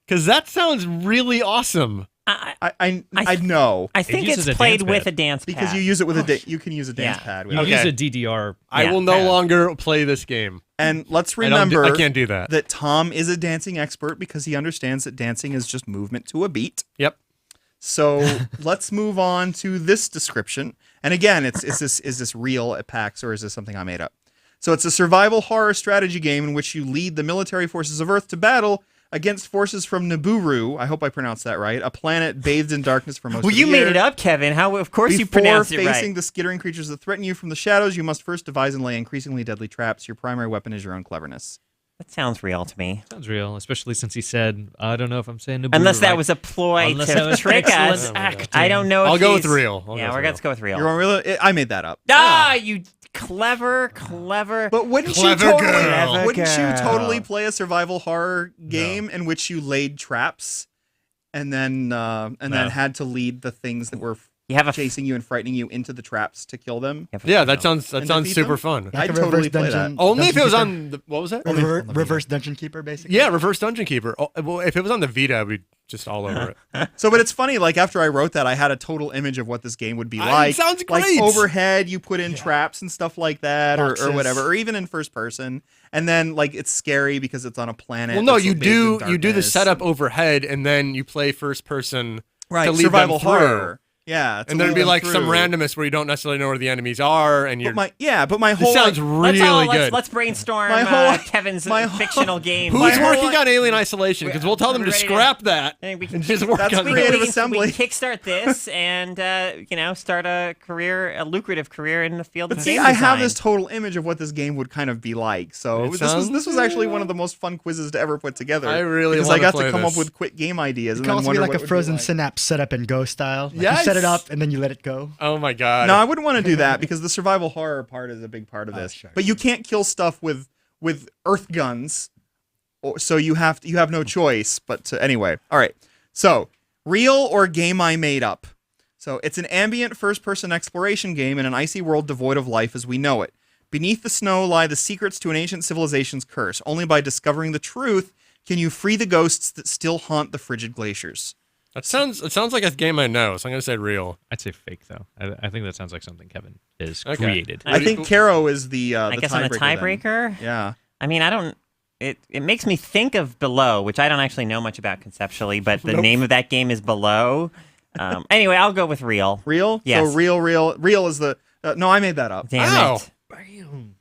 Because that sounds really awesome. I know. I think uses it's a played dance with pad. a dance pad. Because you use it with you can use a dance pad with You it. use Okay. a DDR. I will no longer play this game. And let's I don't do- remember I can't do that. Tom is a dancing expert because he understands that dancing is just movement to a beat. Yep. So let's move on to this description. And again, is this real at PAX or is this something I made up? So it's a survival horror strategy game in which you lead the military forces of Earth to battle against forces from Nibiru. I hope I pronounced that right. A planet bathed in darkness for most Well, of the you year. made it up, Kevin. How? Of course you Before pronounced it facing right. the skittering creatures that threaten you from the shadows, you must first devise and lay increasingly deadly traps. Your primary weapon is your own cleverness. That sounds real to me. Sounds real, especially since he said, I don't know if I'm saying Nibiru Unless that right. was a ploy Unless to that was trick us. excellent acting. I don't know. I'll if go with he's- real. I'll Yeah, go with let's go with real. You're on real. I made that up. You clever. But wouldn't Clever you totally? girl. Wouldn't you Clever girl. totally play a survival horror game in which you laid traps, and then had to lead the things that were You have a chasing you and frightening you into the traps to kill them? Yeah, that sounds And defeat super them? fun. Like I'd a totally reverse play that. dungeon. Only if it was Dungeon on the, what was that? Keeper? Reverse dungeon keeper, basically. Yeah, reverse dungeon keeper. Oh, well, if it was on the Vita, I'd be just all over it. So, but it's funny. Like after I wrote that, I had a total image of what this game would be It like. sounds Like great. overhead, you put in traps and stuff like that, or Boxes. whatever, or even in first person. And then like it's scary because it's on a planet. Well, no, that's you bathed in do the darkness. setup overhead, and then you play first person right? to lead Survival them through. horror. Yeah, to And there'd lead be them like some through. randomness where you don't necessarily know where the enemies are, and you're. But my This whole sounds like, really good. Let's brainstorm My whole- Kevin's my whole- fictional game. Who's my whole- working on Alien Isolation? Because we'll tell them to We're ready to- scrap that I think we can and just work That's on creative that. assembly. We can kickstart this and start a lucrative career in the field of See, game I design. have this total image of what this game would kind of be like. So It this was actually sounds- one of the most fun quizzes to ever put together. I really because I wanna got play to come up this. with quick game ideas. It And can then also be wonder like what a it would be frozen like. synapse setup and go style. Like Yes. You set it up and then you let it go. Oh my god. No, I wouldn't want to do that because the survival horror part is a big part of this. sure. But you can't kill stuff with earth guns, so you have no choice. But anyway, all right. So real or game I made up. So it's an ambient first-person exploration game in an icy world devoid of life as we know it. Beneath the snow lie the secrets to an ancient civilization's curse. Only by discovering the truth can you free the ghosts that still haunt the frigid glaciers. It sounds like a game I know, so I'm gonna say real. I'd say fake, though. I think that sounds like something Kevin has Okay. created. I think Caro is the I guess I'm a tiebreaker. Yeah. I mean, I don't. It makes me think of Below, which I don't actually know much about conceptually, but the name of that game is Below. Anyway, I'll go with real. Real? Yes. So real is the... no, I made that up. Damn Ow. it.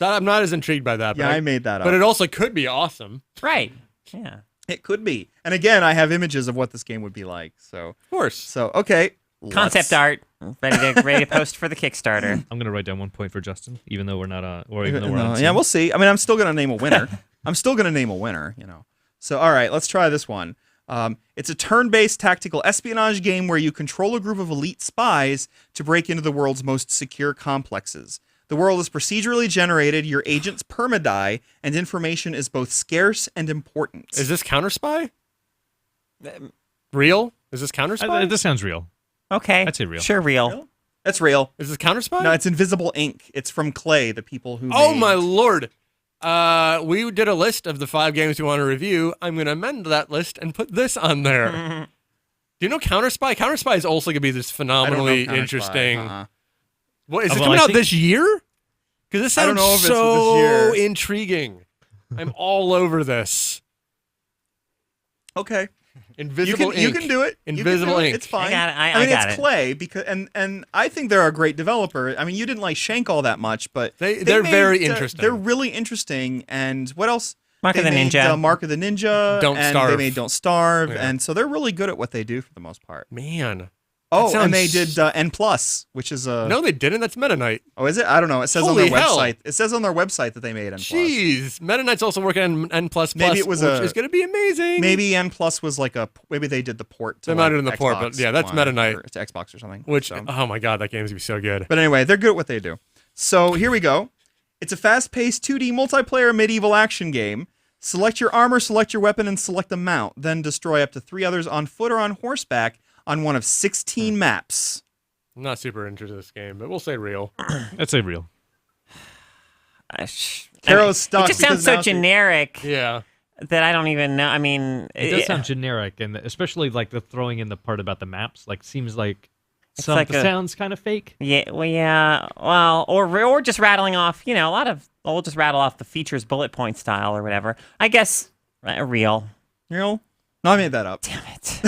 I'm not as intrigued by that. Yeah, but I made that up. But it also could be awesome. Right. Yeah. It could be. And again, I have images of what this game would be like. So, Of course. okay. Concept art. Ready to post for the Kickstarter. I'm gonna write down 1 point for Justin, even though we're not on, or even though we're on. Yeah, team. we'll see. I mean, I'm still going to name a winner. So, all right, let's try this one. It's a turn-based tactical espionage game where you control a group of elite spies to break into the world's most secure complexes. The world is procedurally generated, your agents perma-die, and information is both scarce and important. Is this Counter Spy? Real? Is this Counter Spy? This sounds real. Okay. I'd say real. Sure, real. Real? That's real. Is this Counter Spy? No, it's Invisible Ink. It's from Clay, the people who Oh made- my lord. We did a list of the 5 games we want to review. I'm going to amend that list and put this on there. Do you know Counter Spy? Counter Spy is also going to be this I don't know phenomenally Counter-Spy. interesting. What, is it Well, coming I out think- this year? Because this I don't sounds know if it's so this year. intriguing. I'm all over this. Okay. Invisible You Ink. can do it. You can Invisible do it. Ink. It's fine. I got it. I I mean, got it's it. Clay because and I think they're a great developer. I mean, you didn't like Shank all that much, but They're very made, interesting. They're really interesting. And what else? Mark of the made, Ninja. Mark of the Ninja. Don't and Starve. They made Don't Starve, Yeah. and so they're really good at what they do for the most part. Man. Oh, That and they sounds- did N Plus, which is a. No, they didn't. That's Meta Knight. Oh, is it? I don't know. It says Holy on their hell. website. It says on their website that they made N Plus. Jeez. Meta Knight's also working on N++, Maybe it was which a- is going to be amazing. Maybe N Plus was like a. Maybe they did the port. To They might have like done the port, but Xbox yeah, that's One Meta Knight. or to Xbox or something. Which, so. oh my god, that game's going to be so good. But anyway, they're good at what they do. So here we go. It's a fast-paced 2D multiplayer medieval action game. Select your armor, select your weapon, and select a mount. Then destroy up to 3 others on foot or on horseback on one of 16 maps. I'm not super into this game, but we'll say real. I'd say real. Caro's stuck It just sounds because so now she- generic Yeah. that I don't even know. I mean, It does sound generic, and especially like the throwing in the part about the maps, like seems like some like a- sounds kind of fake. yeah, well, or just rattling off. A lot of we'll just rattle off the features bullet point style or whatever. I guess real. Real? No, I made that up. Damn it.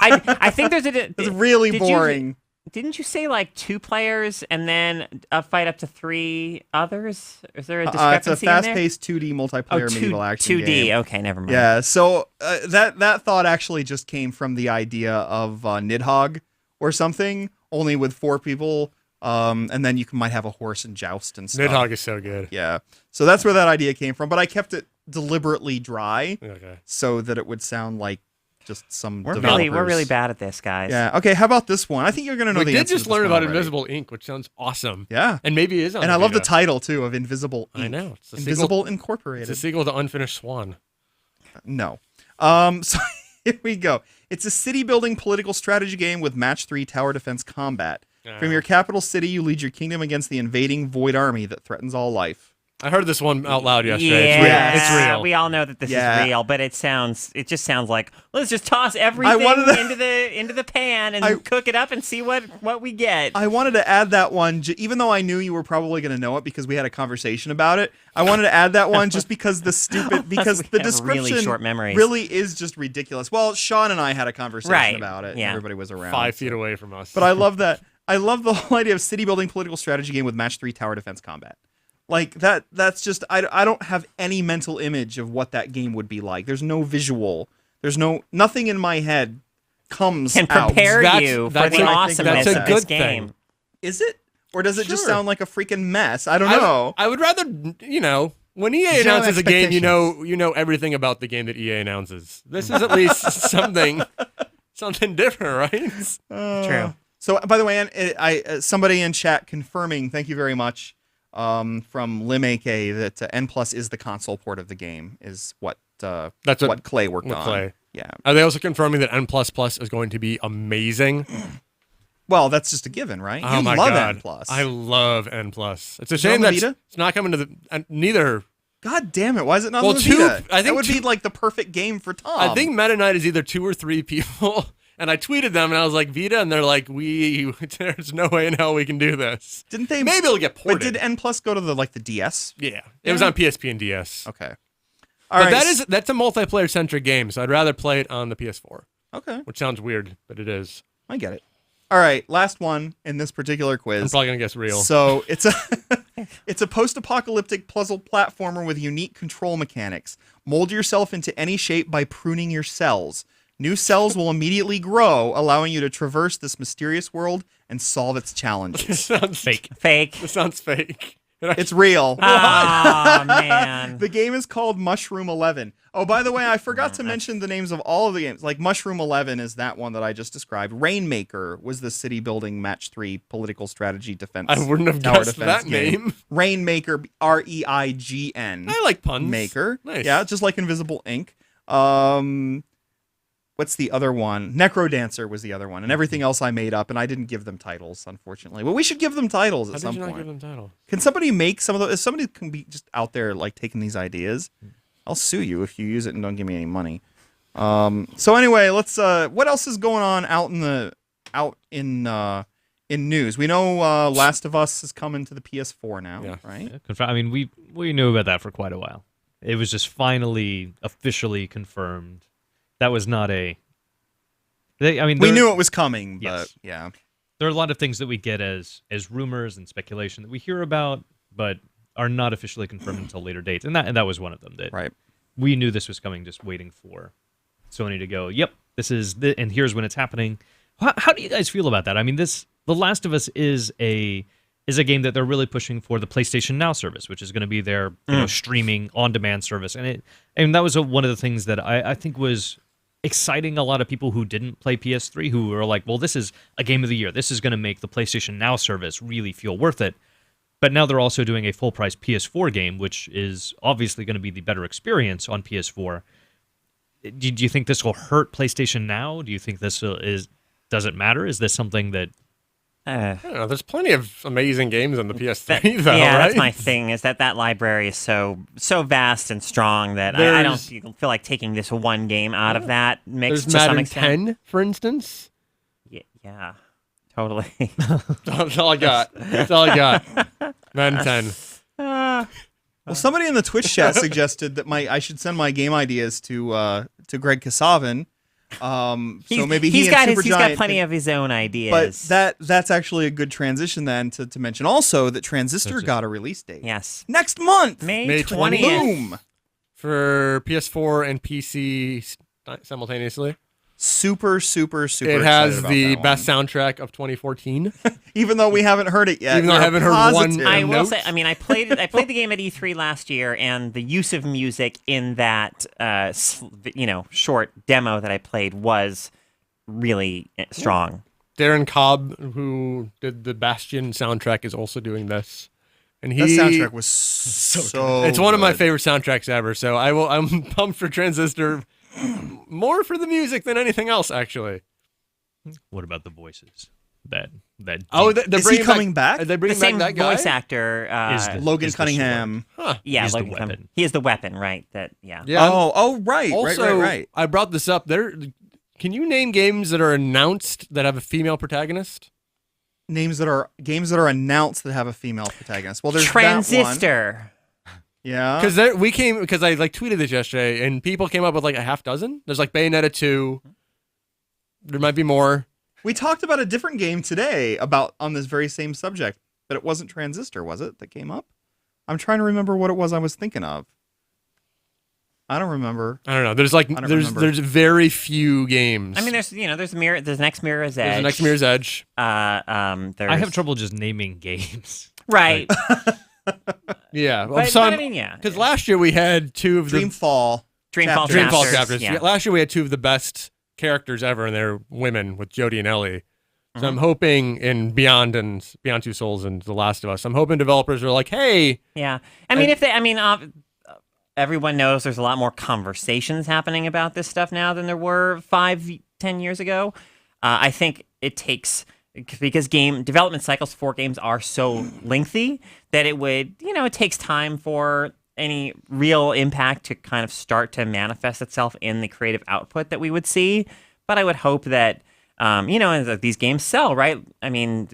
I think there's a. It's really did boring. Didn't you say like 2 players and then a fight up to 3 others? Is there a discrepancy It's a fast-paced 2D multiplayer medieval action 2D. game. Okay, never mind. Yeah, so that thought actually just came from the idea of Nidhogg or something, only with 4 people, and then you might have a horse and joust and stuff. Nidhogg is so good. Yeah, so that's where that idea came from, but I kept it deliberately dry Okay. so that it would sound like just some We're developers. really bad at this, guys. Yeah, okay, how about this one? I think you're going to know We the did answer just to this learn one about already. Invisible Ink, which sounds awesome. Yeah, And maybe it is on and the I love the Vita. title, too, of Invisible Ink. I know. It's a Invisible sequel, Incorporated. it's a sequel to Unfinished Swan. No. So here we go. It's a city-building political strategy game with match 3 tower defense combat. From your capital city, you lead your kingdom against the invading Void Army that threatens all life. I heard this one out loud yesterday. Yeah, It's real. we all know that this Yeah. is real, but it just sounds like let's just toss everything wanted to- into the pan and cook it up and see what we get. I wanted to add that one, even though I knew you were probably going to know it because we had a conversation about it. I wanted to add that one just because because We the have description really short memories. really is just ridiculous. Well, Sean and I had a conversation Right, about it. yeah. Everybody was around. 5 feet away from us. But I love that. I love the whole idea of city-building political strategy game with match 3 tower defense combat. Like that's just I don't have any mental image of what that game would be like. There's no visual. There's nothing in my head comes Can out. prepare That's- you for that's the a- awesomeness that's a of this good thing. game. Is it? Or does it just Sure. sound like a freaking mess? I don't know. I would rather, when EA Zero announces a game, you expectations. know everything about the game that EA announces. This is at least something different, right? True. So, by the way, somebody in chat confirming, thank you very much, from Limake that N Plus is the console port of the game, is what That's what Clay worked with on. Clay. Yeah. Are they also confirming that N++ is going to be amazing? Well, that's just a given, right? Oh you my love god, N Plus. I love N+. It's a it on shame the that Vita? it's not coming to the neither. God damn it! Why is it not Well, on the two- Vita? I think that would be two- like the perfect game for Tom. I think Meta Knight is either 2 or 3 people. And I tweeted them, and I was like, Vita, and they're like, there's no way in hell we can do this. didn't they? Maybe it'll get But ported. did N Plus go to the DS? Yeah, it was on PSP and DS. Okay. But All right. that's a multiplayer centric game, so I'd rather play it on the PS4, Okay. which sounds weird, but it is. I get it. All right, last one in this particular I'm quiz. probably gonna guess real. So it's a post-apocalyptic puzzle platformer with unique control mechanics. Mold yourself into any shape by pruning your cells. New cells will immediately grow, allowing you to traverse this mysterious world and solve its challenges. This sounds Fake. Fake. This sounds fake. It's real. Oh man. The game is called Mushroom 11. Oh, by the way, I forgot to mention the names of all of the games. Like Mushroom 11 is that one that I just described. Rainmaker was the city building match 3 political strategy defense. I wouldn't have tower guessed defense that game. name. Rainmaker, REIGN. I like puns. Maker. Nice. Yeah, just like Invisible Ink. What's the other one? Necrodancer was the other one, and everything else I made up, and I didn't give them titles, unfortunately. But we should give them titles How at did some you not point. give them title? Can somebody make some of those? If somebody can be just out there like taking these ideas, I'll sue you if you use it and don't give me any money. So anyway, let's. What else is going on out in news? We know Last of Us is coming to the PS4 now, Yeah. right? I mean, we knew about that for quite a while. It was just finally officially confirmed. That was not a. I mean, We knew it was coming, but Yes. yeah. there are a lot of things that we get as rumors and speculation that we hear about, but are not officially confirmed until later dates, and that was one of them. That Right. we knew this was coming, just waiting for Sony to go, yep, this is and here's when it's happening. How do you guys feel about that? I mean, The Last of Us is a game that they're really pushing for the PlayStation Now service, which is going to be their streaming on-demand service, and that was one of the things that I think was exciting a lot of people who didn't play PS3, who were like, well, this is a game of the year. This is going to make the PlayStation Now service really feel worth it. But now they're also doing a full-price PS4 game, which is obviously going to be the better experience on PS4. Do you think this will hurt PlayStation Now? Do you think this does it matter? Is this something that... I don't know. There's plenty of amazing games on the PS3, though, yeah, right? that's my thing, is that library is so vast and strong that I don't feel like taking this one game out of that mix to some extent. Madden 10, for instance. Yeah, totally. That's all I got. That's all I got. Madden 10. Well, somebody in the Twitch chat suggested that I should send my game ideas to Greg Kasavin. So maybe he's got plenty of his own ideas. But that's actually a good transition then to mention also that Transistor got a release date. Yes, next month, May 20th. Boom. For PS4 and PC simultaneously. Super. It has the best soundtrack of 2014. Even though we haven't heard it yet. Even though I haven't heard one. I will say, I mean, I played the game at E3 last year, and the use of music in that short demo that I played was really strong. Darren Cobb, who did the Bastion soundtrack, is also doing this. And that soundtrack was so it's one of my good. favorite soundtracks ever. So I'm pumped for Transistor. More for the music than anything else, actually. What about the voices? That is he coming back? Are they The bringing same back that guy? voice actor Logan Cunningham. Yeah, He's the Logan Cunningham. weapon. He is the weapon, right? Yeah. Right. Also, right. I brought this up. Can you name games that are announced that have a female protagonist? Games that are announced that have a female protagonist. Well, there's Transistor. That one. Yeah. Because I tweeted this yesterday, and people came up with like a half dozen. There's like Bayonetta 2. There might be more. We talked about a different game today on this very same subject, but it wasn't Transistor, was it, that came up? I'm trying to remember what it was I was thinking of. I don't remember. I don't know. There's very few games. I mean, there's the next Mirror's Edge. There's the next Mirror's Edge. I have trouble just naming games. Right. Yeah. But I mean, yeah. Because last year we had two of the Dreamfall chapters. Yeah. Last year we had two of the best characters ever, and they're women with Jodie and Ellie. So I'm hoping in Beyond Two Souls and The Last of Us, I'm hoping developers are like, hey. Yeah. Everyone knows there's a lot more conversations happening about this stuff now than there were 5-10 years ago. I think it takes, because game development cycles for games are so lengthy that it takes time for any real impact to kind of start to manifest itself in the creative output that we would see. But I would hope that, these games sell, right? I mean,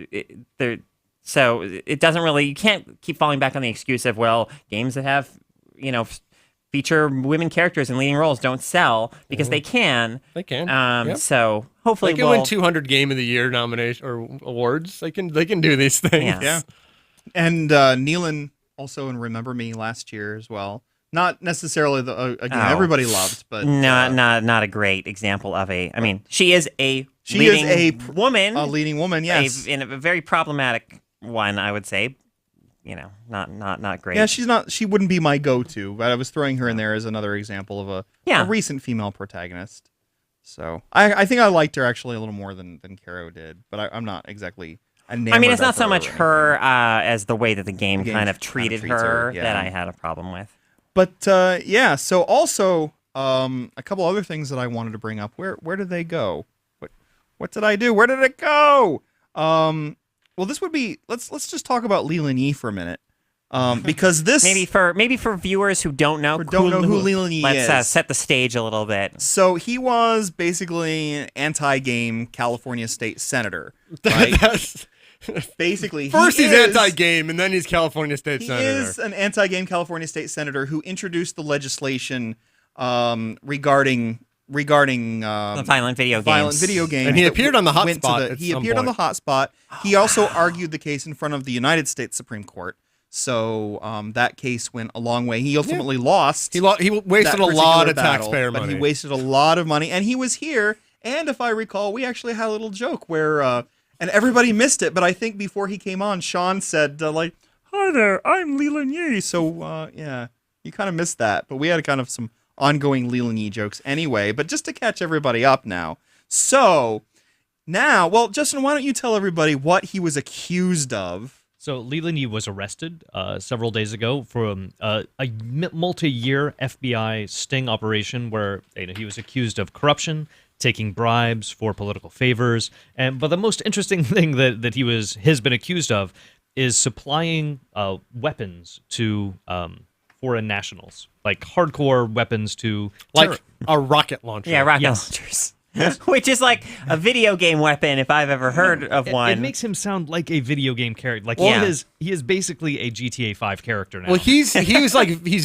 so it doesn't really, you can't keep falling back on the excuse of, well, games that have, feature women characters in leading roles don't sell, because they can. They can. Yep. So hopefully they can win 200 Game of the Year nomination or awards. They can do these things. Yes. Yeah. And Nealon also in Remember Me last year as well. Not necessarily a game everybody loved, but not a great example of a. I mean, she is a leading woman, yes, in a very problematic one, I would say. Not great. Yeah, she wouldn't be my go-to, but I was throwing her in there as another example of a recent female protagonist. So I think I liked her actually a little more than Caro did, but I'm not exactly enamored. I mean, it's not of so much her as the way that the game game kind of treated her yeah. that I had a problem with. But so also a couple other things that I wanted to bring up. Where did they go? What did I do? Where did it go? Well, this would be let's just talk about Leland Yee for a minute, because this maybe for viewers who don't know who Leland Yee is. Let's set the stage a little bit. So he was basically an anti-game California state senator. Right? Basically, first he's anti-game, and then he's California state senator. He is an anti-game California state senator who introduced the legislation regarding violent video games. And he appeared on the hotspot. He appeared on the hotspot. He also argued the case in front of the United States Supreme Court. So that case went a long way. He ultimately lost. He wasted that a lot particular of battle, taxpayer money. But he wasted a lot of money, and he was here. And if I recall, we actually had a little joke where, and everybody missed it, but I think before he came on, Sean said, like, "Hi there, I'm Leland Yee." So, yeah, you kind of missed that. But we had kind of some ongoing Leland Yee jokes anyway. But just to catch everybody up now. So, now, well, Justin, why don't you tell everybody what he was accused of? So Leland Yee was arrested several days ago for a multi-year FBI sting operation where he was accused of corruption, taking bribes for political favors, but the most interesting thing that he has been accused of is supplying weapons to foreign nationals, like hardcore weapons to like a rocket launcher. Yeah, rocket Yes. launchers. Which is like a video game weapon if I've ever heard of one. It makes him sound like a video game character. Like Yeah. he is basically a GTA 5 character now. Well, he's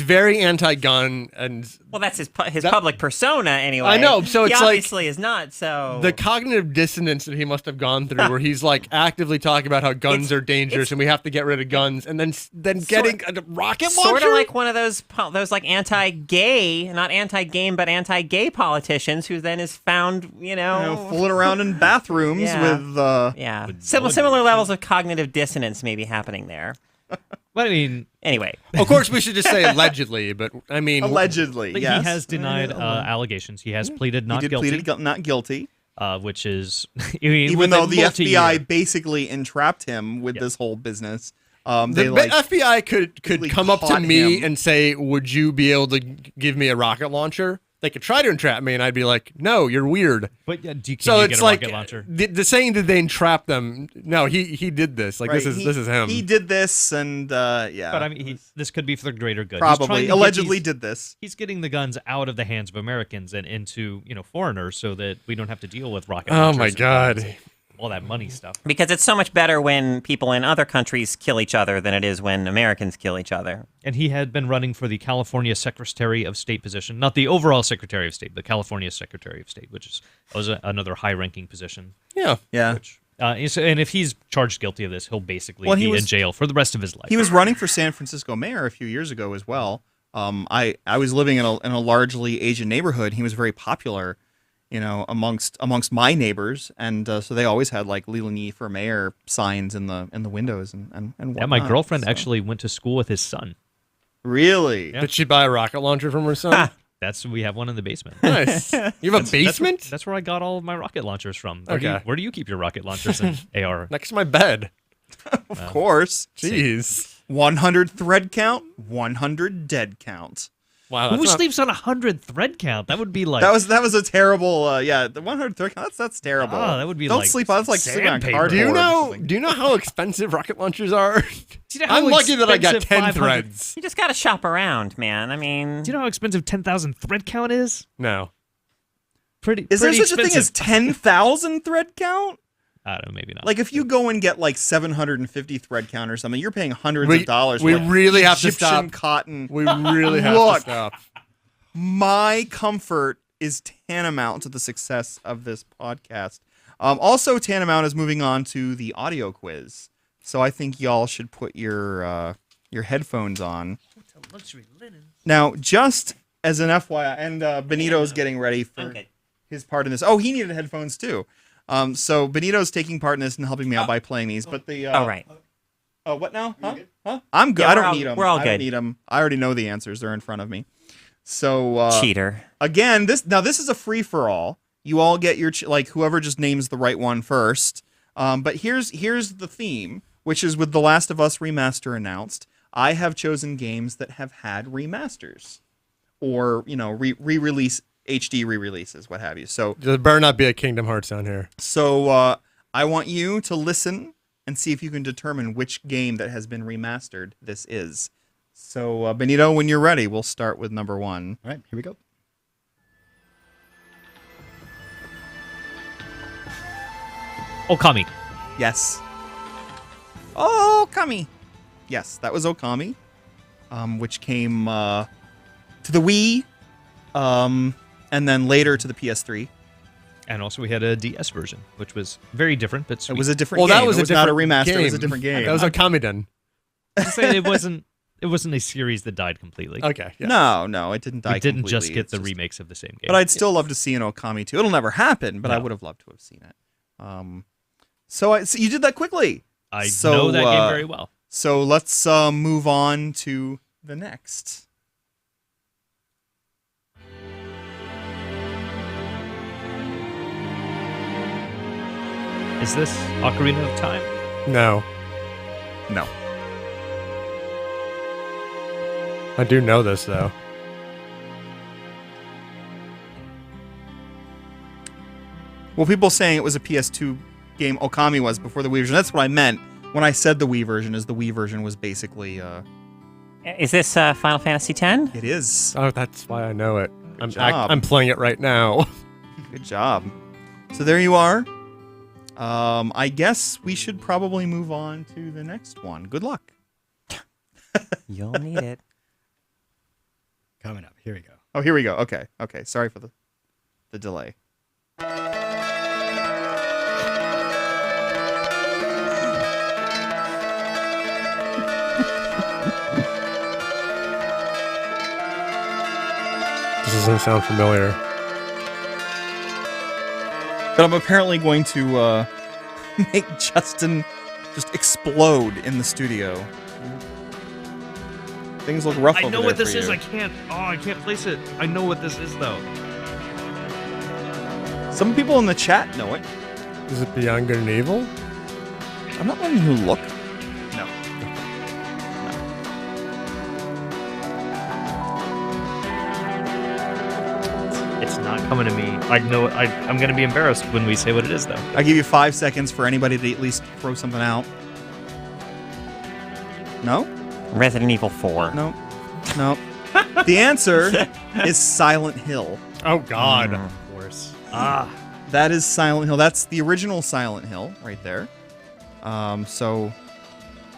very anti-gun, and Well, that's his public persona anyway. I know, so he it's like- obviously is not. So the cognitive dissonance that he must have gone through, where he's like actively talking about how guns are dangerous and we have to get rid of guns, and then getting a rocket launcher. sort of like one of those like anti-gay, not anti-game, but anti-gay politicians who then is found, Fooling around in bathrooms Yeah. with yeah, similar levels of cognitive dissonance maybe happening there. But I mean, Anyway, Of course, we should just say allegedly, but I mean, allegedly. like, Yes, he has denied allegations. He has pleaded not he did guilty, pleaded not guilty. which is I mean, Even with though a the multi-year- FBI basically entrapped him with this whole business. the They like FBI could really come up to caught me him. and say, "Would you be able to give me a rocket launcher?" They could try to entrap me, and I'd be like, "No, you're weird." But yeah, can So you it's get a like rocket launcher? the saying that they entrap them. No, he did this. Like right, this is him. He did this, and yeah. But I mean, this could be for the greater good. He's trying probably to get allegedly these- did this. He's getting the guns out of the hands of Americans and into foreigners, so that we don't have to deal with rocket. Oh launchers my and God. all that money stuff. because it's so much better when people in other countries kill each other than it is when Americans kill each other. And he had been running for the California Secretary of State position, not the overall Secretary of State, but California Secretary of State, which was another high-ranking position. Yeah. Yeah. And if he's charged guilty of this, he'll basically Well, he be was- in jail for the rest of his life. He was running for San Francisco mayor a few years ago as well. I was living in a largely Asian neighborhood. He was very popular, amongst my neighbors, and so they always had like Leland Yee for mayor signs in the windows and yeah, whatnot. my girlfriend So- actually went to school with his son. really. Yeah. Did she buy a rocket launcher from her son? We have one in the basement. Nice. You have a basement That's where I got all of my rocket launchers from. Okay. Where do you keep your rocket launchers and AR? next to my bed. Of course. Jeez. 100 thread count, 100 dead count. Wow. Who That's not, sleeps on 100 thread count? That would be like That was a terrible. The 100 thread count. That's terrible. Oh, that would be Don't like sleep on. That's like sleeping on sandpaper. cardboard. do you or know? something. Do you know how expensive rocket launchers are? Do you know how I'm lucky that I got expensive 10 500 threads. You just got to shop around, man. I mean, Do you know how expensive 10,000 thread count is? No. Pretty. Is there pretty such a thing as expensive. 10,000 thread count? I don't know, maybe not. Like if you go and get like 750 thread count or something, you're paying hundreds We- of dollars. we for, like, really have to Egyptian stop. cotton. We really have Look. to stop. My comfort is tantamount to the success of this podcast. Also, tantamount is moving on to the audio quiz. So I think y'all should put your headphones on. Now, just as an FYI, and Benito's getting ready for okay. his part in this. Oh, he needed headphones too. So Benito's taking part in this and helping me out by playing these. But the all right. Oh, what now? Huh? I'm good. Yeah, I we're don't all- need them. we're all I don't good. need them. I already know the answers. They're in front of me. So Cheater. again, this is a free for all. You all get your whoever just names the right one first. But here's the theme, which is with The Last of Us Remaster announced. I have chosen games that have had remasters, or re-release HD re-releases, what have you. So There better not be a Kingdom Hearts down here. I want you to listen and see if you can determine which game that has been remastered this is. So, Benito, when you're ready, we'll start with number 1. All right, here we go. Okami. Yes. Okami. Yes, that was Okami, which came to the Wii, and then later to the PS3. And also we had a DS version, which was very different, but sweet. It was a different Well, game. that was it was a not a different remaster. game. It was a different game. That was Okamiden. Just saying it wasn't a series that died completely. Okay. Yeah. No, it didn't die. We didn't completely. just get It's the remakes of the same game. But I'd still love to see an Okami 2. It'll never happen, but I No. would have loved to have seen it. So you did that quickly. I So, know that game very well. So let's move on to the next. Is this Ocarina of Time? No. No. I do know this though. Well, people saying it was a PS2 game, Okami was before the Wii version. That's what I meant when I said the Wii version. Is the Wii version was basically Is this Final Fantasy X? it is. Oh, that's why I know it. job. I'm playing it right now. Good job. So there you are. I guess we should probably move on to the next one. Good luck. You'll need it. Coming up. Here we go. Oh, here we go. Okay. Sorry for the delay. This doesn't sound familiar. But I'm apparently going to make Justin just explode in the studio. Things look rough. I over know there what this for is. you. I can't place it. I know what this is though. Some people in the chat know it. Is it Beyond Good and Evil? I'm not letting you look. No. It's not coming to me. I know. I'm gonna be embarrassed when we say what it is though. I give you 5 seconds for anybody to at least throw something out. No? Resident Evil 4. No. No. The answer is Silent Hill. Oh God. Of course. That is Silent Hill. That's the original Silent Hill right there. So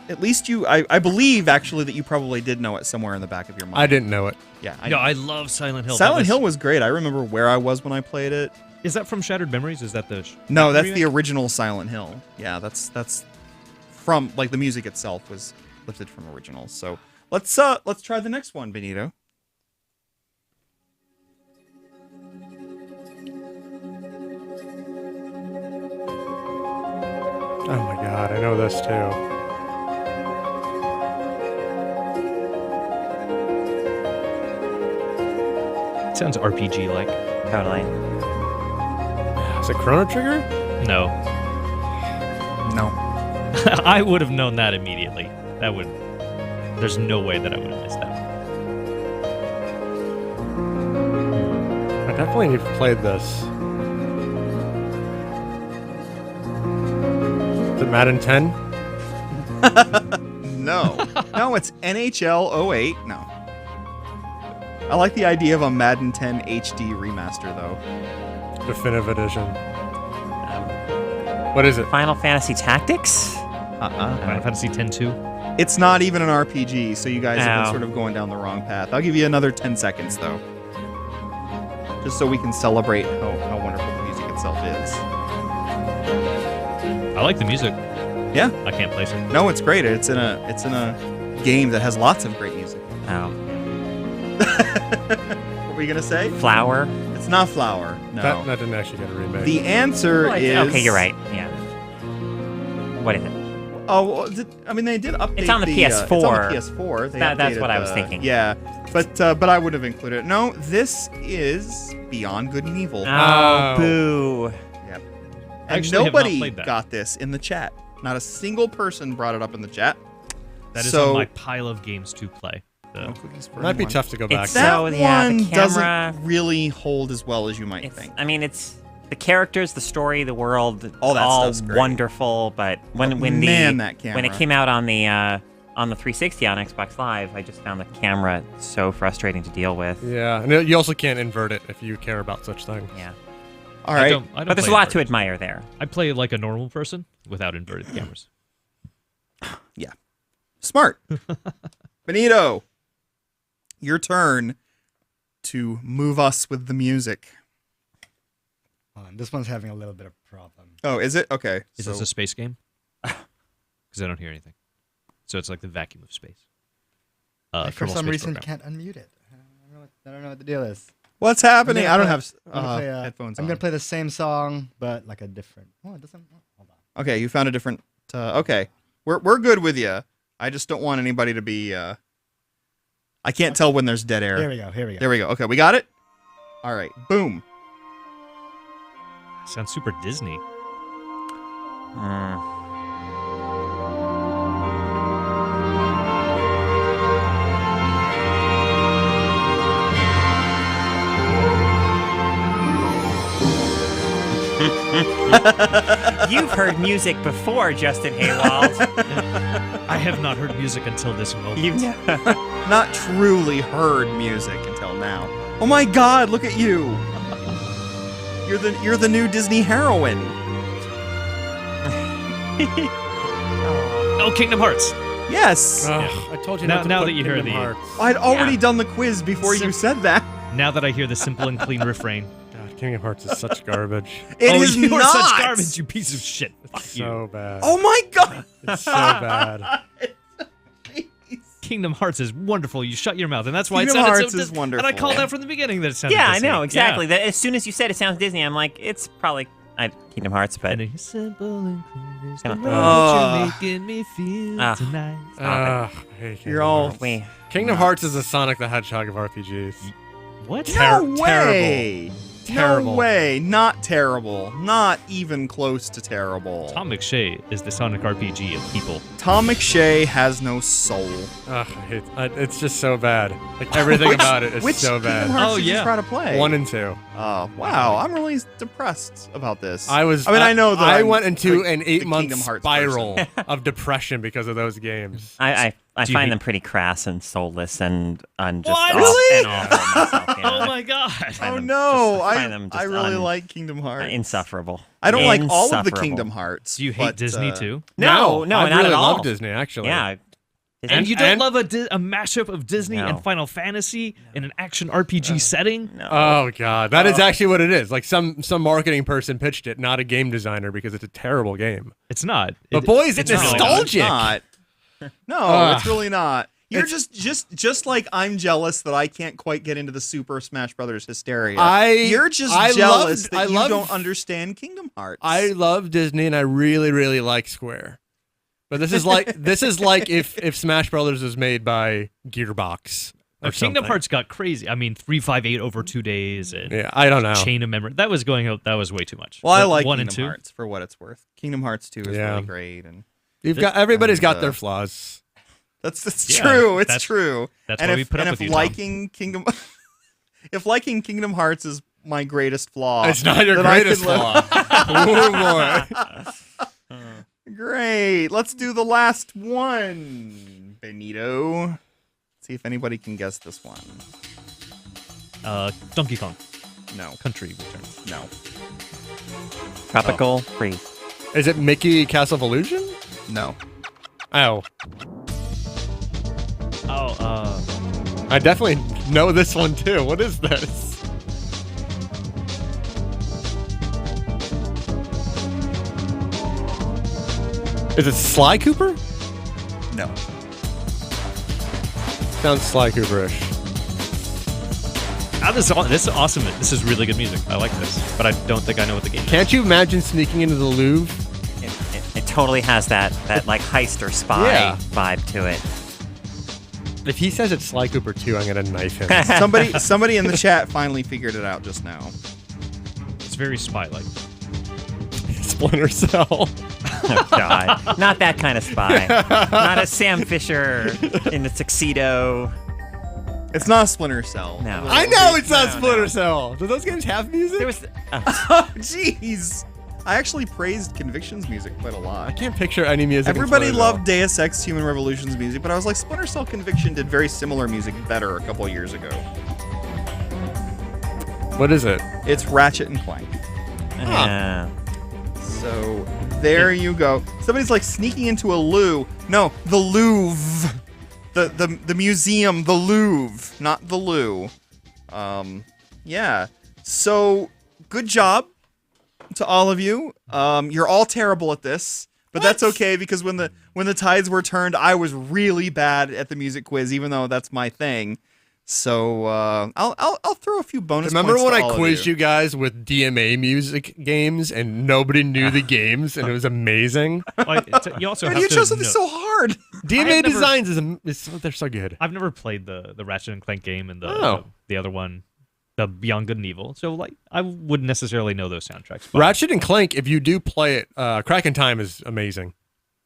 at least I believe actually that you probably did know it somewhere in the back of your mind. I didn't know it. Yeah. No, I love Silent Hill. Silent Hill was great. I remember where I was when I played it. Is that from Shattered Memories? Is that the? No, that's remake? the original Silent Hill. Yeah, that's from like the music itself was lifted from originals. So let's try the next one, Benito. Oh my God, I know this too. Sounds RPG like. Totally. Is it Chrono Trigger? No, No. I would have known that immediately. That would. There's no way that I would have missed that. I definitely played this. Is it Madden 10? No. No, it's NHL 08. No. I like the idea of a Madden 10 HD remaster though. Definitive Edition. What is it? Final Fantasy Tactics? Final Fantasy X-2. It's not even an RPG, so you guys have been Ow. sort of going down the wrong path. I'll give you another 10 seconds though. Just so we can celebrate how wonderful the music itself is. I like the music. Yeah. I can't place it. No, it's great. It's in a game that has lots of great music. Oh. What were you gonna say? Flower? It's not Flower. No. That didn't actually get a remake. The answer Well, is okay, you're right. Yeah. What is it? Oh, well, I mean, they did update. It's on the PS4. It's on the PS4. They That's updated what I was thinking. Yeah, but I would have included it. No, this is Beyond Good and Evil. Oh. Boo. Yep. I And actually have not nobody played that. got this in the chat. Not a single person brought it up in the chat. That is So- on my pile of games to play. No cookies for Might be anyone. tough to go back. It's to. That So, yeah, the one camera- doesn't really hold as well as you might It's, think. I mean, it's the characters, the story, the world, All that stuff's great. wonderful. But when Man, the that camera. when it came out on the 360 on Xbox Live, I just found the camera so frustrating to deal with. Yeah, and you also can't invert it if you care about such things. Yeah, All right. I don't but there's a play lot to inverted. admire there. I play like a normal person without inverted cameras. Yeah. Smart. Benito, your turn to move us with the music. This one's having a little bit of problem. Oh, is it? Okay. Is so this a space game? Because I don't hear anything. So it's like the vacuum of space. For Kerbal some Space reason, Program. can't unmute it. I don't know what the deal is. What's happening? I don't have I'm gonna play, headphones I'm on. gonna play the same song, but like a different. Oh, it doesn't. Oh, hold on. Okay, you found a different. Okay, we're good with you. I just don't want anybody to be. I can't tell when there's dead air. Here we go. Here we go. There we go. Okay, we got it. All right, boom. Sounds super Disney. You've heard music before, Justin Haywald. I have not heard music until this moment. You've Not truly heard music until now. Oh my God! Look at you. You're the new Disney heroine. Oh, Kingdom Hearts. Yes. I told you Now- not to now put that you hear Kingdom the- Hearts. I'd already done the quiz before you said that. Now that I hear the simple and clean refrain. God, Kingdom Hearts is such garbage. It oh, is you not are such garbage, you piece of shit. Fuck you. So bad. Oh my God. It's so bad. Kingdom Hearts is wonderful. You shut your mouth, and that's why Kingdom it sounded Hearts so is Dis- wonderful. And I called out from the beginning that it sounded Yeah, I Disney. know, exactly. Yeah. That, as soon as you said it sounds Disney, I'm like, it's probably Kingdom Hearts, but And it's simple and clean is the Come way on. that you're making me feel tonight. I hate Kingdom You're all. Hearts. we Kingdom Hearts is the Sonic the Hedgehog of RPGs. What? No way. Terrible. No way. Not terrible. Not even close to terrible. Tom McShay is the Sonic RPG of people. Tom McShay has no soul. Ugh, it's just so bad. Like everything about it is which so bad. Kingdom Hearts Oh, did you yeah. try to play? 1 and 2. Oh, wow. I'm really depressed about this. I know that I I'm went into the an 8-month Kingdom Hearts spiral of depression because of those games. I Do you find hate- them pretty crass and soulless and just What? off Really? and awful myself. Yeah. Oh my god. find Oh them no, just- I find them I just really like Kingdom Hearts. insufferable. I don't like all of the Insufferable. Kingdom Hearts. Do you hate but, Disney too? No, I not really at all. love Disney, actually. Yeah. And you don't and- love a mashup of Disney No. and Final Fantasy in an action RPG setting? No. Oh god, that is actually what it is. Like some marketing person pitched it, not a game designer, because it's a terrible game. It's not. But boys, it's really not. nostalgic. No, it's really not. You're just like I'm jealous that I can't quite get into the Super Smash Brothers hysteria. You're just jealous that you don't understand Kingdom Hearts. I love Disney and I really, really like Square. But this is like if Smash Brothers was made by Gearbox or Kingdom something. Hearts got crazy. I mean, 358 over 2 days and Yeah, I don't know. Chain of Memory. That was going out. That was way too much. Well, I like 1 Kingdom and 2. Hearts for what it's worth. Kingdom Hearts 2 is Yeah. really great, and Everybody's got And, their flaws. that's Yeah, true. It's that's- true. that's and why if, we put and up if with you, Tom. liking Kingdom, if liking Kingdom Hearts is my greatest flaw, It's not your then I greatest could live- flaw. Oh boy. Great. Let's do the last one, Benito. See if anybody can guess this one. Donkey Kong No. Country Return. No. Tropical Freeze. Is it Mickey Castle of Illusion? No. Oh. Oh, I definitely know this one too. What is this? Is it Sly Cooper? No. Sounds Sly Cooper-ish. this is awesome. This is really good music. I like this, but I don't think I know what the game is. Can't you imagine sneaking into the Louvre? It totally has that like heist or spy Yeah. vibe to it. If he says it's Sly Cooper 2, I'm gonna knife him. Somebody in the chat finally figured it out just now. It's very spy-like. Splinter Cell. Oh God, not that kind of spy. Not a Sam Fisher in a tuxedo. It's not Splinter Cell. No. I know it's not No, Splinter no. Cell. Do those games have music? There was. Oh, jeez. I actually praised Conviction's music quite a I lot. can't picture any music. in Everybody Splinter loved Deus Ex Human Revolution's music, but I was like, Splinter Cell Conviction did very similar music better a couple of years ago. Cell. What is it? It's Ratchet and Clank. So there you go. Somebody's like sneaking into a loo. No, the Louvre. The museum, the Louvre, not the loo. Yeah. So good job to all of you. You're all terrible at this, But that's okay because when the tides were turned, I was really bad at the music quiz, even though that's my thing. So I'll throw a few bonus. Remember points when to I all quizzed of you guys with DMA music games and nobody knew the games and it was amazing? You also Dude, have you to chose something know- so hard. DMA never- designs they're so good. I've never played the Ratchet and Clank game and Oh. the other one, the Beyond Good and Evil. So like I wouldn't necessarily know those soundtracks. But Ratchet and Clank, if you do play it, Crack in Time is amazing.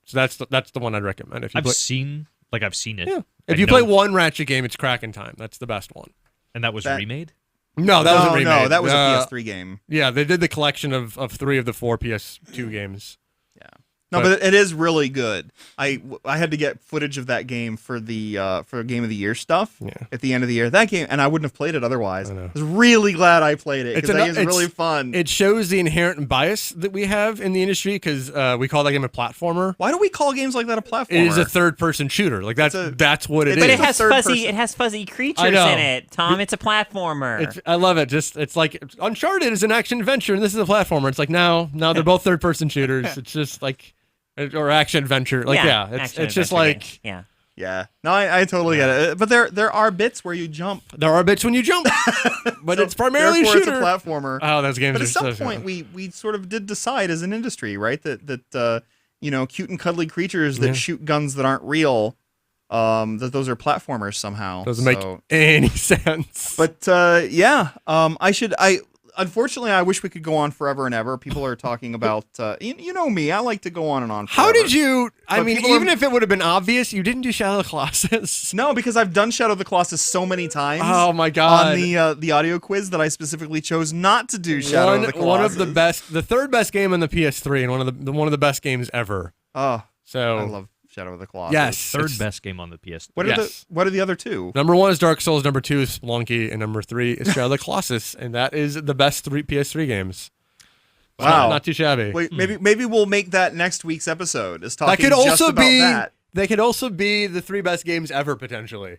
So that's the one I'd recommend. If you I've seen it. yeah. I If you know- play one Ratchet game, it's Crack in Time. That's the best one. and that was That- remade. No, that wasn't remade. No, that was a PS3 game. Yeah, they did the collection of 3 of the 4 PS2 games. No, but it is really good. I had to get footage of that game for the for Game of the Year stuff at the end of the year. That game, and I wouldn't have played it otherwise. I was really glad I played it because that game's really fun. It shows the inherent bias that we have in the industry because we call that game a platformer. Why do we call games like that a platformer? It is a third-person shooter. Like that's what it is. But it a has third fuzzy. person. It has fuzzy creatures I know. in it. Tom, it's a platformer. I love it. It's like Uncharted is an action adventure, and this is a platformer. It's like now they're both third-person shooters. It's just like. Or action adventure, like it's just like games. Yeah. Yeah, no, I totally get it. But there are bits where you jump. there are bits when you jump, but So it's primarily a therefore shooter. It's a platformer. Oh, those games But are at some so point, good. we sort of did decide as an industry, right, that cute and cuddly creatures that shoot guns that aren't real, that those are platformers somehow. Doesn't make any sense. But unfortunately, I wish we could go on forever and ever. People are talking about, you know me, I like to go on and on forever. How did you? I But mean, people even are- if it would have been obvious, you didn't do Shadow of the Colossus. No, because I've done Shadow of the Colossus so many times. Oh my god! On the audio quiz that I specifically chose not to do Shadow of the Colossus. One of the best, the third best game on the PS3, and one of the best games ever. Oh, So I love Shadow of the Colossus. yes, Third it's- best game on the PS. What are Yes. what are the other two? Number 1 is Dark Souls, number 2 is Spelunky, and number 3 is Shadow of the Colossus, and that is the best 3 PS3 games. So Wow. not too shabby. Wait, maybe we'll make that next week's episode. Is talking that could just also about be that. they could also be the 3 best games ever potentially,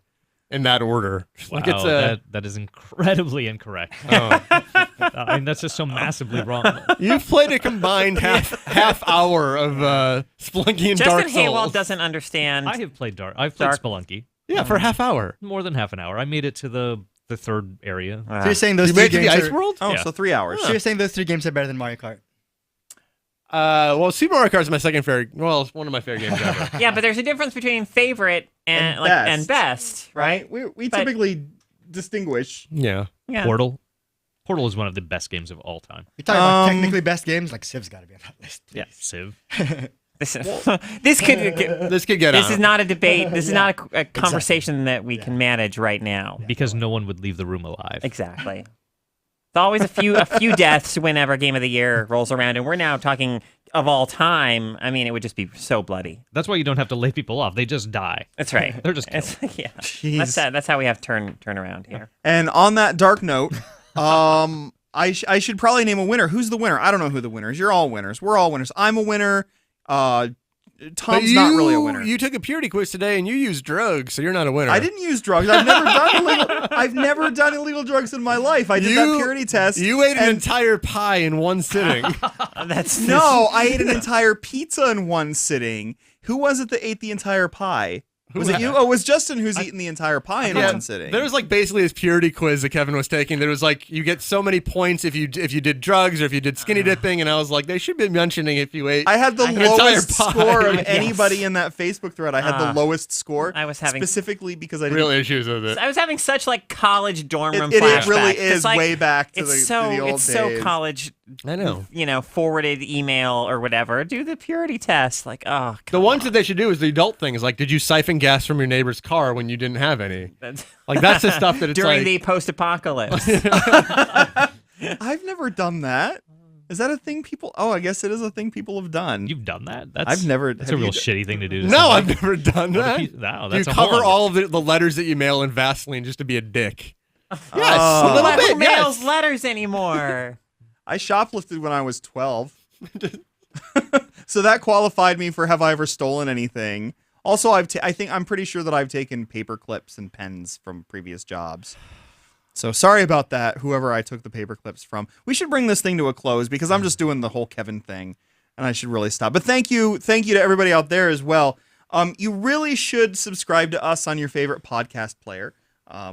in that order. Wow, Like it's a that is incredibly incorrect. oh. I mean, that's just so massively wrong. You've played a combined half hour of Spelunky and Dark Justin Souls. Haywald doesn't understand. I have played I've played Dark- Spelunky Yeah, for a half hour. more than half an hour. I made it to the third area. So you're saying those You three made it to the games Ice are, World? Oh, Yeah. so 3 hours. So you're saying those 3 games are better than Mario Kart? Well, Super Mario Kart is my second favorite. Well, it's one of my favorite games ever. Yeah, but there's a difference between favorite and best, right? We But- typically distinguish. Yeah. Yeah. Portal is one of the best games of all time. You're talking about technically best games, like Civ's got to be on that list. Yeah, Civ. This this could. This could get This out. is not a debate. This is not a conversation that we can manage right now. Because no one would leave the room alive. Exactly. It's always a few deaths whenever Game of the Year rolls around, and we're now talking of all time. I mean, it would just be so bloody. That's why you don't have to lay people off. They just die. That's right. They're just killed. Yeah. Jeez. That's how we have turn around here. And on that dark note, I should probably name a winner. Who's the winner? I don't know who the winner is. You're all winners. We're all winners. I'm a winner. Tom's not really a winner. You took a purity quiz today and you used drugs, so you're not a winner. I didn't use drugs. I've never done illegal drugs in my life. I did that purity test. You ate an and- entire pie in one sitting. That's No, I ate an entire pizza in one sitting. Who was it that ate the entire pie? Was it you? Oh, it was Justin who's eaten the entire pie in one sitting. There was like basically this purity quiz that Kevin was taking. There was like you get so many points if you did drugs or if you did skinny dipping, and I was like they should be mentioning if you ate. I had the an entire lowest pie. score of Yes. anybody in that Facebook thread. I had the lowest score. I was having- specifically because I didn't. real issues with it. I was having such like college dorm room It flashbacks. really It's is like, way back to it's the so to the old it's so days. college. I know. Forwarded email or whatever. Do the purity test. Like, oh, The ones that they should do is the adult thing. Is like, did you siphon gas from your neighbor's car when you didn't have any? that's Like that's the stuff that it's during like. the post-apocalypse. I've never done that. Is that a thing people? Oh, I guess it is a thing people have done. You've done that? That's I've never. That's have a you real d- shitty thing to do. To No, someone. I've never done What a that. piece- no, You that's a cover horrible. all of the letters that you mail in Vaseline just to be a dick. Yes, Oh. a little Who bit. mails Yes. letters anymore? I shoplifted when I was 12. So that qualified me for have I ever stolen anything. Also, I'm pretty sure that I've taken paper clips and pens from previous jobs. So sorry about that, whoever I took the paper clips from. We should bring this thing to a close because I'm just doing the whole Kevin thing. and I should really stop. But thank you to everybody out there as well. You really should subscribe to us on your favorite podcast player,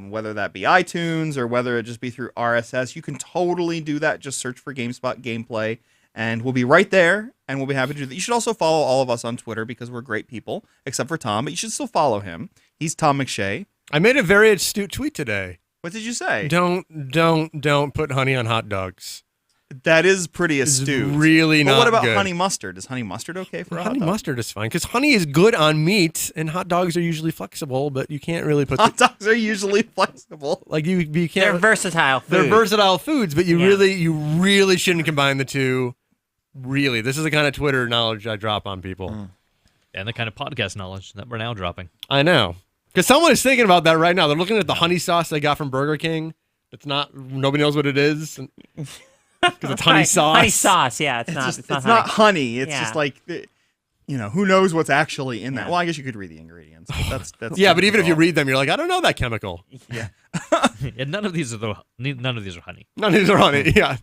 whether that be iTunes or whether it just be through RSS. You can totally do that. Just search for GameSpot Gameplay, and we'll be right there, and we'll be happy to do that. You should also follow all of us on Twitter because we're great people, except for Tom, but you should still follow him. He's Tom McShay. I made a very astute tweet today. What did you say? Don't put honey on hot dogs. That is pretty astute. It's really but not what about good. honey mustard? Is honey mustard okay for a hot Honey dog? mustard is fine because honey is good on meat, and hot dogs are usually flexible, but you can't really put Hot dogs are usually flexible. like you They're can't. versatile. They're Food. versatile foods, but you Yeah. really shouldn't combine the two. Really, this is the kind of Twitter knowledge I drop on people. And the kind of podcast knowledge that we're now dropping. I know, because someone is thinking about that right now. They're looking at the honey sauce they got from Burger King. It's not. Nobody knows what it is. Because it's honey Right. sauce. Honey sauce, yeah. It's not. Just, It's not it's not honey. honey. It's Yeah. just like, who knows what's actually in that? Yeah. Well, I guess you could read the ingredients. But that's Yeah, but even if you all. read them, you're like, I don't know that chemical. And none of these are honey. None of these are honey. Yeah.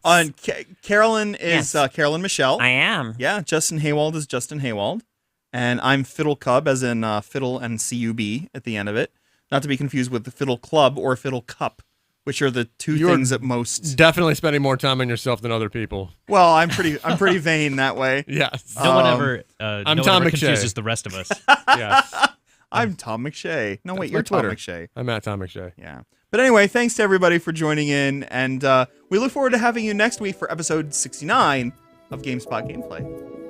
Carolyn is Yes. Carolyn Michelle. I am. Yeah, Justin Haywald is Justin Haywald. And I'm Fiddle Cub, as in Fiddle and CUB at the end of it. Not to be confused with the Fiddle Club or Fiddle Cup, which are the two You're things that most. Definitely spending more time on yourself than other people. Well, I'm pretty vain that way. Yes. No one ever, I'm no one Tom ever McShay. confuses the rest of us. Yes. I'm Tom McShay. No, wait, my you're Tom Twitter. McShay. I'm at Tom McShay. Yeah. But anyway, thanks to everybody for joining in, and we look forward to having you next week for episode 69 of GameSpot Gameplay.